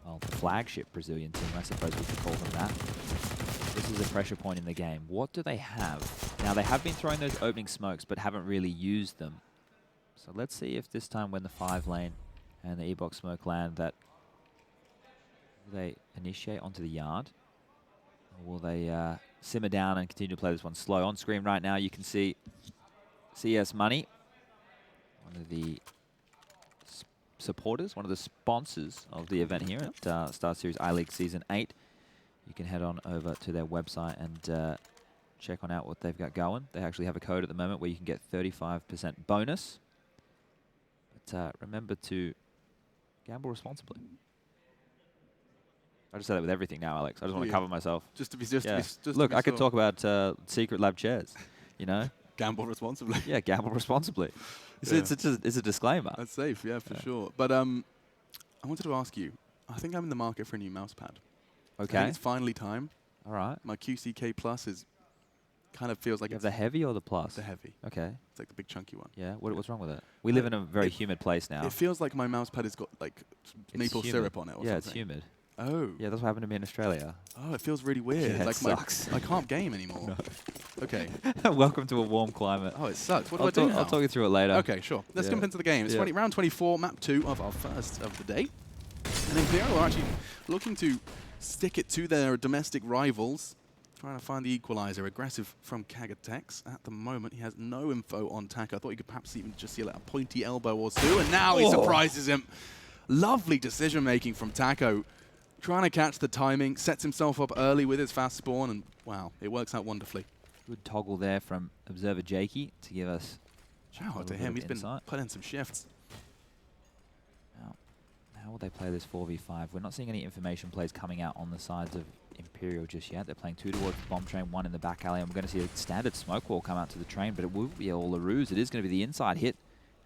S4: well, the flagship Brazilian team, I suppose we could call them that. This is a pressure point in the game. What do they have? Now, they have been throwing those opening smokes, but haven't really used them. So let's see if this time when the 5 lane and the E-box smoke land, that will they initiate onto the yard? Or will they simmer down and continue to play this one slow? On screen right now, you can see CS Money, one of the supporters, one of the sponsors of the event here at StarSeries iLeague Season 8. You can head on over to their website and check on out what they've got going. They actually have a code at the moment where you can get 35% bonus. But remember to gamble responsibly. I just say that with everything now, Alex. I just want to cover myself. Look, I could talk about Secret Lab chairs, you know? Gamble responsibly. Yeah, gamble responsibly. It's a disclaimer. That's safe, yeah, for sure. But I wanted to ask you, I think I'm in the market for a new mouse pad. Okay. I think it's finally time. All right. My QCK Plus is kind of feels like it's... the heavy or the plus? The heavy. Okay. It's like the big chunky one. Yeah, what's wrong with it? We live in a very humid place now. It feels like my mouse pad has got like maple syrup on it or something. Yeah, it's humid. Oh. Yeah, that's what happened to me in Australia. Oh, it feels really weird. Yeah, like it sucks. I can't game anymore. No. Okay.
S5: Welcome to a warm climate.
S4: Oh, it sucks. What do I do now?
S5: I'll talk you through it later.
S4: Okay, sure. Let's jump into the game. It's round 24, map 2 of our first of the day. And Imperial are actually looking to stick it to their domestic rivals, trying to find the equalizer. Aggressive from Kagatex. At the moment, he has no info on Taka. I thought he could perhaps even just see like a pointy elbow or two, and now he surprises him. Lovely decision-making from Taco. Trying to catch the timing, sets himself up early with his fast spawn, and wow, it works out wonderfully.
S5: Good toggle there from Observer Jakey to give us
S4: shout out to him. He's been putting some shifts.
S5: Now, how will they play this 4v5? We're not seeing any information plays coming out on the sides of Imperial just yet. They're playing 2 towards the bomb train, 1 in the back alley, and we're going to see a standard smoke wall come out to the train, but it will be all a ruse. It is going to be the inside hit,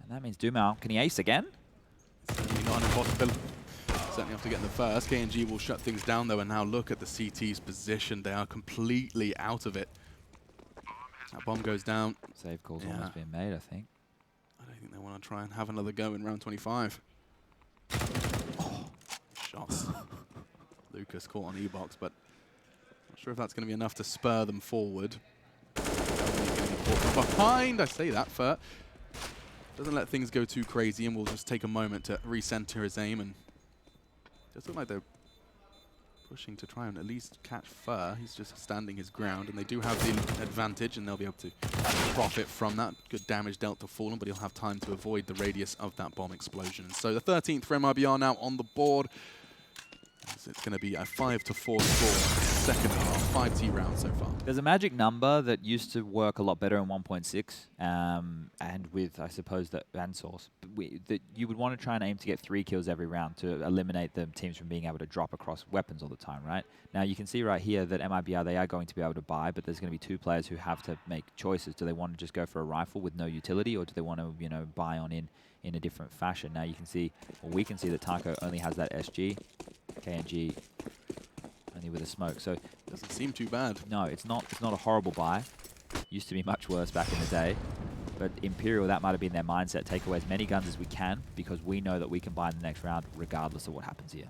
S5: and that means Dumao. Can he ace again?
S4: Certainly not an impossibility. Certainly have to get in the first. KNG will shut things down though, and now look at the CT's position. They are completely out of it. That bomb goes down.
S5: Save call's almost been made, I think.
S4: I don't think they want to try and have another go in round 25. Oh, shots. Lucas caught on E-box, but not sure if that's going to be enough to spur them forward. Behind, I say that, Fur. Doesn't let things go too crazy, and will just take a moment to recenter his aim, and does look like they're pushing to try and at least catch Fur. He's just standing his ground, and they do have the advantage, and they'll be able to profit from that. Good damage dealt to Fallen, but he'll have time to avoid the radius of that bomb explosion. So the 13th for MIBR now on the board. It's going to be a 5-4 score, second half, 5T round so far.
S5: There's a magic number that used to work a lot better in 1.6, and with, I suppose, the source. That you would want to try and aim to get 3 kills every round to eliminate the teams from being able to drop across weapons all the time, right? Now, you can see right here that MIBR, they are going to be able to buy, but there's going to be 2 players who have to make choices. Do they want to just go for a rifle with no utility, or do they want to, you know, buy on in a different fashion? Now, you can see, or we can see that Taco only has that SG. KNG only with a smoke, so
S4: doesn't seem too bad.
S5: No, it's not a horrible buy. Used to be much worse back in the day, but Imperial, that might have been their mindset. Take away as many guns as we can because we know that we can buy in the next round regardless of what happens here.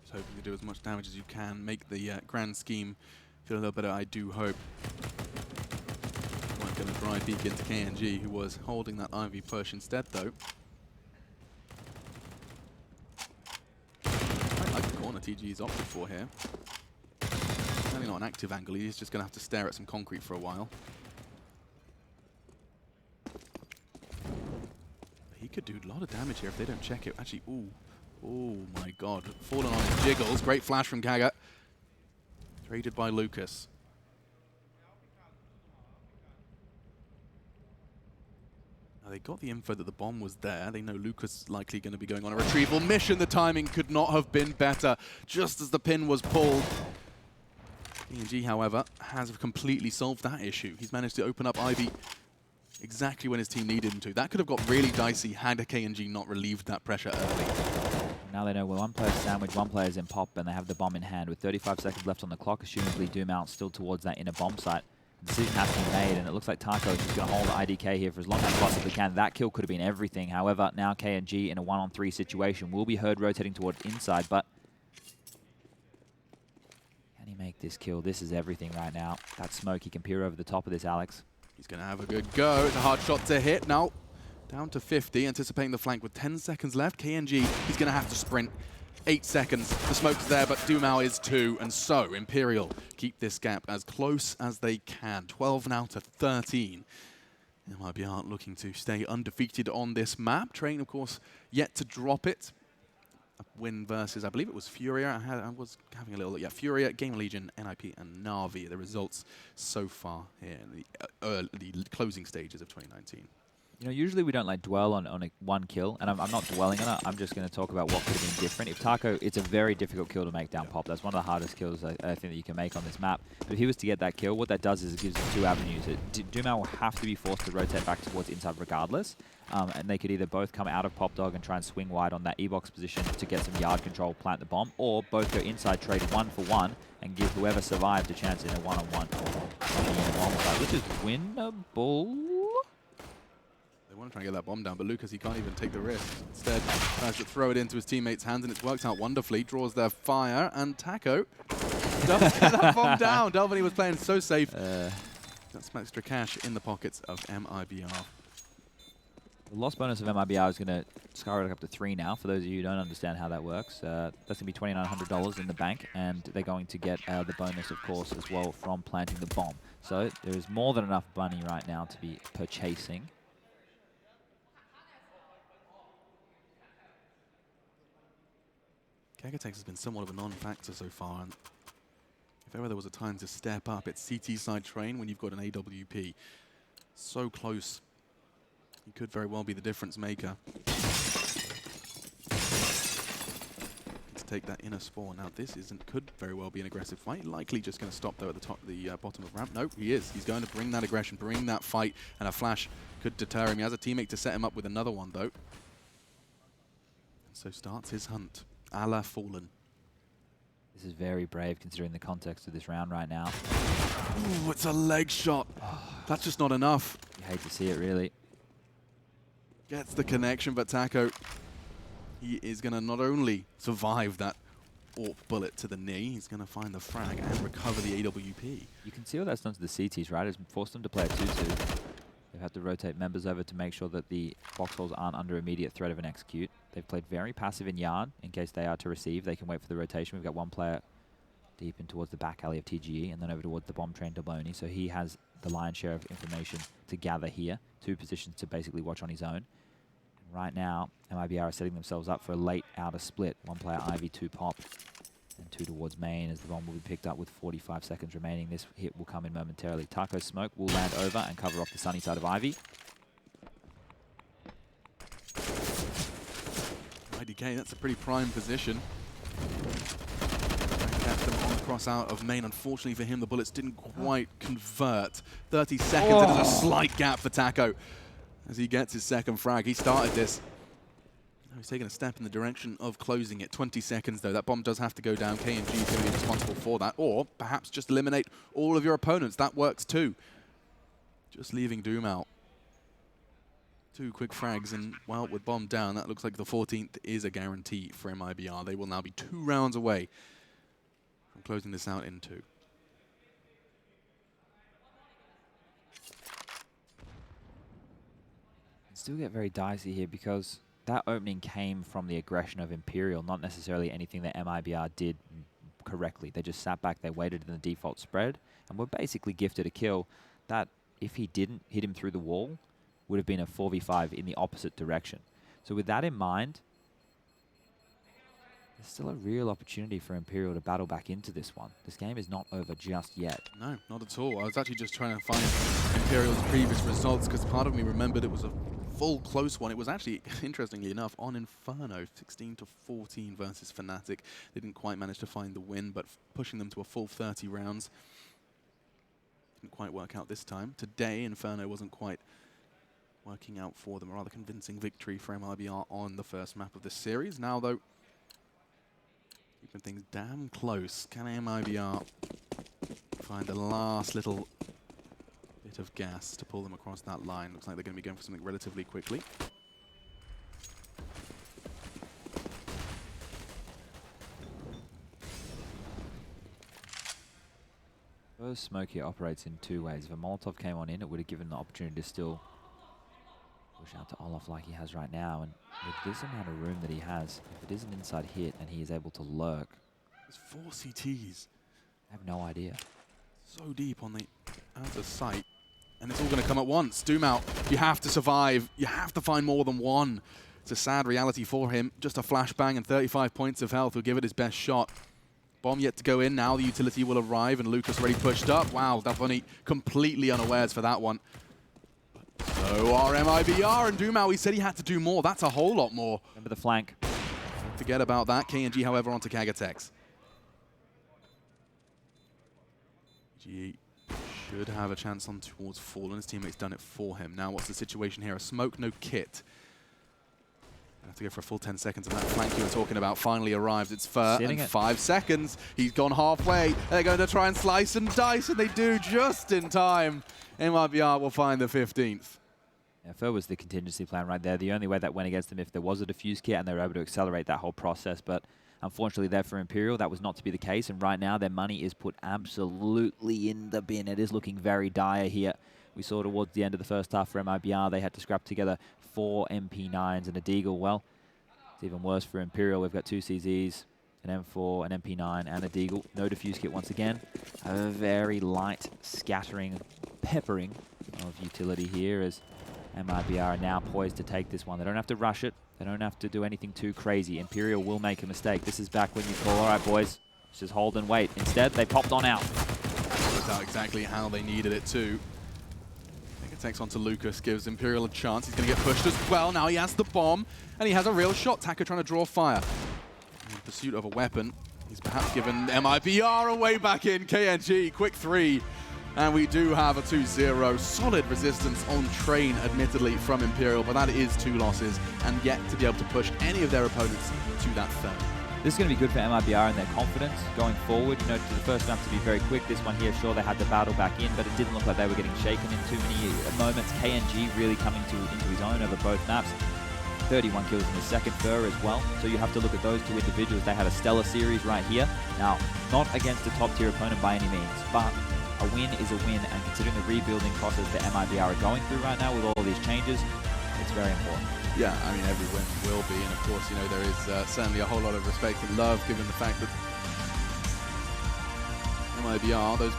S4: Just hoping to do as much damage as you can, make the grand scheme feel a little better. I do hope. We're going to dry peek into KNG, who was holding that Ivy push instead, though. TG's opted for here. Certainly not an active angle, he's just going to have to stare at some concrete for a while. He could do a lot of damage here if they don't check it. Actually, ooh. Oh my god. Fallen on his jiggles. Great flash from Kaga. Traded by Lucas. Now they got the info that the bomb was there. They know Lucas is likely going to be going on a retrieval mission. The timing could not have been better. Just as the pin was pulled. PNG, however, has completely solved that issue. He's managed to open up Ivy exactly when his team needed him to. That could have got really dicey had KNG not relieved that pressure early.
S5: Now they know well, 1 player's sandwich, 1 player's in pop, and they have the bomb in hand. With 35 seconds left on the clock, assumably Dumao still towards that inner bomb site. Decision has to be made, and it looks like Taco is just going to hold IDK here for as long as he possibly can. That kill could have been everything. However, now KNG in a 1-on-3 situation will be heard rotating towards inside, but can he make this kill? This is everything right now. That smoke, he can peer over the top of this, Alex.
S4: He's going to have a good go. It's a hard shot to hit. Now, down to 50, anticipating the flank with 10 seconds left. KNG, he's going to have to sprint. 8 seconds, the smoke's there, but Dumao is 2, and so Imperial keep this gap as close as they can. 12 now to 13. MIBR looking to stay undefeated on this map. Train, of course, yet to drop it. A win versus, I believe it was Furia. I was having a little look. Yeah, Furia, Game Legion, NIP, and Na'Vi. The results so far here in the closing stages of 2019.
S5: You know, usually we don't like dwell on a 1 kill, and I'm not dwelling on it. I'm just going to talk about what could have been different. If Taco, it's a very difficult kill to make down pop. That's one of the hardest kills I think that you can make on this map. But if he was to get that kill, what that does is it gives him 2 avenues. Dumao will have to be forced to rotate back towards inside regardless, and they could either both come out of pop dog and try and swing wide on that E-box position to get some yard control, plant the bomb, or both go inside, trade 1 for 1, and give whoever survived a chance in a 1-on-1, which is winnable.
S4: They want to try and get that bomb down, but Lucas, he can't even take the risk. Instead, tries to throw it into his teammates' hands, and it's worked out wonderfully. Draws their fire, and Taco does get that bomb down. Delvini was playing so safe. That's some extra cash in the pockets of MIBR.
S5: The loss bonus of MIBR is going to skyrocket up to 3 now. For those of you who don't understand how that works, that's going to be $2,900 in the bank, and they're going to get the bonus, of course, as well from planting the bomb. So there is more than enough money right now to be purchasing.
S4: Kagatex has been somewhat of a non-factor so far, and if ever there was a time to step up, it's CT side train when you've got an AWP. So close. He could very well be the difference maker. To take that inner spawn. Now this could very well be an aggressive fight. Likely just going to stop though at the bottom of ramp. Nope, he is. He's going to bring that aggression, bring that fight, and a flash could deter him. He has a teammate to set him up with another one though. And so starts his hunt, a la Fallen.
S5: This is very brave considering the context of this round right now.
S4: Ooh, it's a leg shot. That's just not enough.
S5: You hate to see it, really.
S4: Gets the connection, but Taco, he is going to not only survive that AWP bullet to the knee, he's going to find the frag and recover the AWP.
S5: You can see what that's done to the CTs, right? It's forced them to play a 2-2. They've had to rotate members over to make sure that the foxholes aren't under immediate threat of an execute. They've played very passive in yard in case they are to receive. They can wait for the rotation. We've got one player deep in towards the back alley of TGE and then over towards the bomb train Delboni. So he has the lion's share of information to gather here. 2 positions to basically watch on his own. And right now, MIBR are setting themselves up for a late outer split. 1 player Ivy, 2 pop, and 2 towards main as the bomb will be picked up with 45 seconds remaining. This hit will come in momentarily. Taco's smoke will land over and cover off the sunny side of Ivy.
S4: IDK, that's a pretty prime position. Kept them on the cross out of main. Unfortunately for him, the bullets didn't quite convert. 30 seconds, and there's a slight gap for Taco as he gets his second frag. He started this. Now he's taking a step in the direction of closing it. 20 seconds, though. That bomb does have to go down. KNG is going to be responsible for that. Or perhaps just eliminate all of your opponents. That works, too. Just leaving Doom out. 2 quick frags, and, well, with bomb down, that looks like the 14th is a guarantee for MIBR. They will now be 2 rounds away from closing this out in 2.
S5: Still get very dicey here because that opening came from the aggression of Imperial, not necessarily anything that MIBR did correctly. They just sat back, they waited in the default spread, and were basically gifted a kill that, if he didn't hit him through the wall, would have been a 4v5 in the opposite direction. So with that in mind, there's still a real opportunity for Imperial to battle back into this one. This game is not over just yet.
S4: No, not at all. I was actually just trying to find Imperial's previous results because part of me remembered it was a full close one. It was actually, interestingly enough, on Inferno, 16-14 versus Fnatic. They didn't quite manage to find the win, but pushing them to a full 30 rounds didn't quite work out this time. Today, Inferno wasn't quite working out for them. A rather convincing victory for MIBR on the first map of this series. Now, though, keeping things damn close. Can MIBR find the last little bit of gas to pull them across that line? Looks like they're going to be going for something relatively quickly.
S5: First smoke here operates in 2 ways. If a Molotov came on in, it would have given the opportunity to still push out to Olaf like he has right now. And with this amount of room that he has, if it is an inside hit and he is able to lurk,
S4: There's 4 CTs.
S5: I have no idea.
S4: So deep on the outer sight. And it's all going to come at once. Doom out. You have to survive. You have to find more than one. It's a sad reality for him. Just a flashbang and 35 points of health will give it his best shot. Bomb yet to go in. Now the utility will arrive and Lucas already pushed up. Wow, Delboni completely unawares for that one. So are MIBR and Doom out. He said he had to do more. That's a whole lot more.
S5: Remember the flank.
S4: Forget about that. KNG, however, onto Kagatex. G should have a chance on towards Fallen. His teammate's done it for him. Now, what's the situation here? A smoke, no kit. I have to go for a full 10 seconds, and that flank you were talking about finally arrives. It's Fur, and 5 seconds. He's gone halfway. They're going to try and slice and dice, and they do just in time. MIBR will find the 15th.
S5: Yeah, Fur was the contingency plan right there. The only way that went against them if there was a defuse kit and they were able to accelerate that whole process. But Unfortunately there for Imperial, that was not to be the case, and right now their money is put absolutely in the bin. It is looking very dire here. We saw towards the end of the first half for MIBR, they had to scrap together 4 MP9s and a Deagle. Well, it's even worse for Imperial. We've got 2 CZs, an M4, an MP9, and a Deagle. No defuse kit once again. A very light scattering, peppering of utility here as MIBR are now poised to take this one. They don't have to rush it. They don't have to do anything too crazy. Imperial will make a mistake. This is back when you call, all right, boys, let's just hold and wait. Instead, they popped on out.
S4: Worked out exactly how they needed it too. Takes on to Lucas, gives Imperial a chance. He's going to get pushed as well. Now he has the bomb, and he has a real shot. Taka trying to draw fire. In pursuit of a weapon, he's perhaps given MIBR away back in. KNG, quick 3. And we do have a 2-0. Solid resistance on train, admittedly, from Imperial, but that is 2 losses, and yet to be able to push any of their opponents to that third.
S5: This is going to be good for MIBR and their confidence going forward. You know, to the first map to be very quick. This one here, sure, they had the battle back in, but it didn't look like they were getting shaken in too many moments. KNG really coming into his own over both maps. 31 kills in the second, Fur as well. So you have to look at those 2 individuals. They had a stellar series right here. Now, not against a top-tier opponent by any means, but a win is a win, and considering the rebuilding process that MIBR are going through right now with all these changes, it's very important.
S4: Yeah, I mean, every win will be, and of course, you know, there is certainly a whole lot of respect and love given the fact that MIBR, those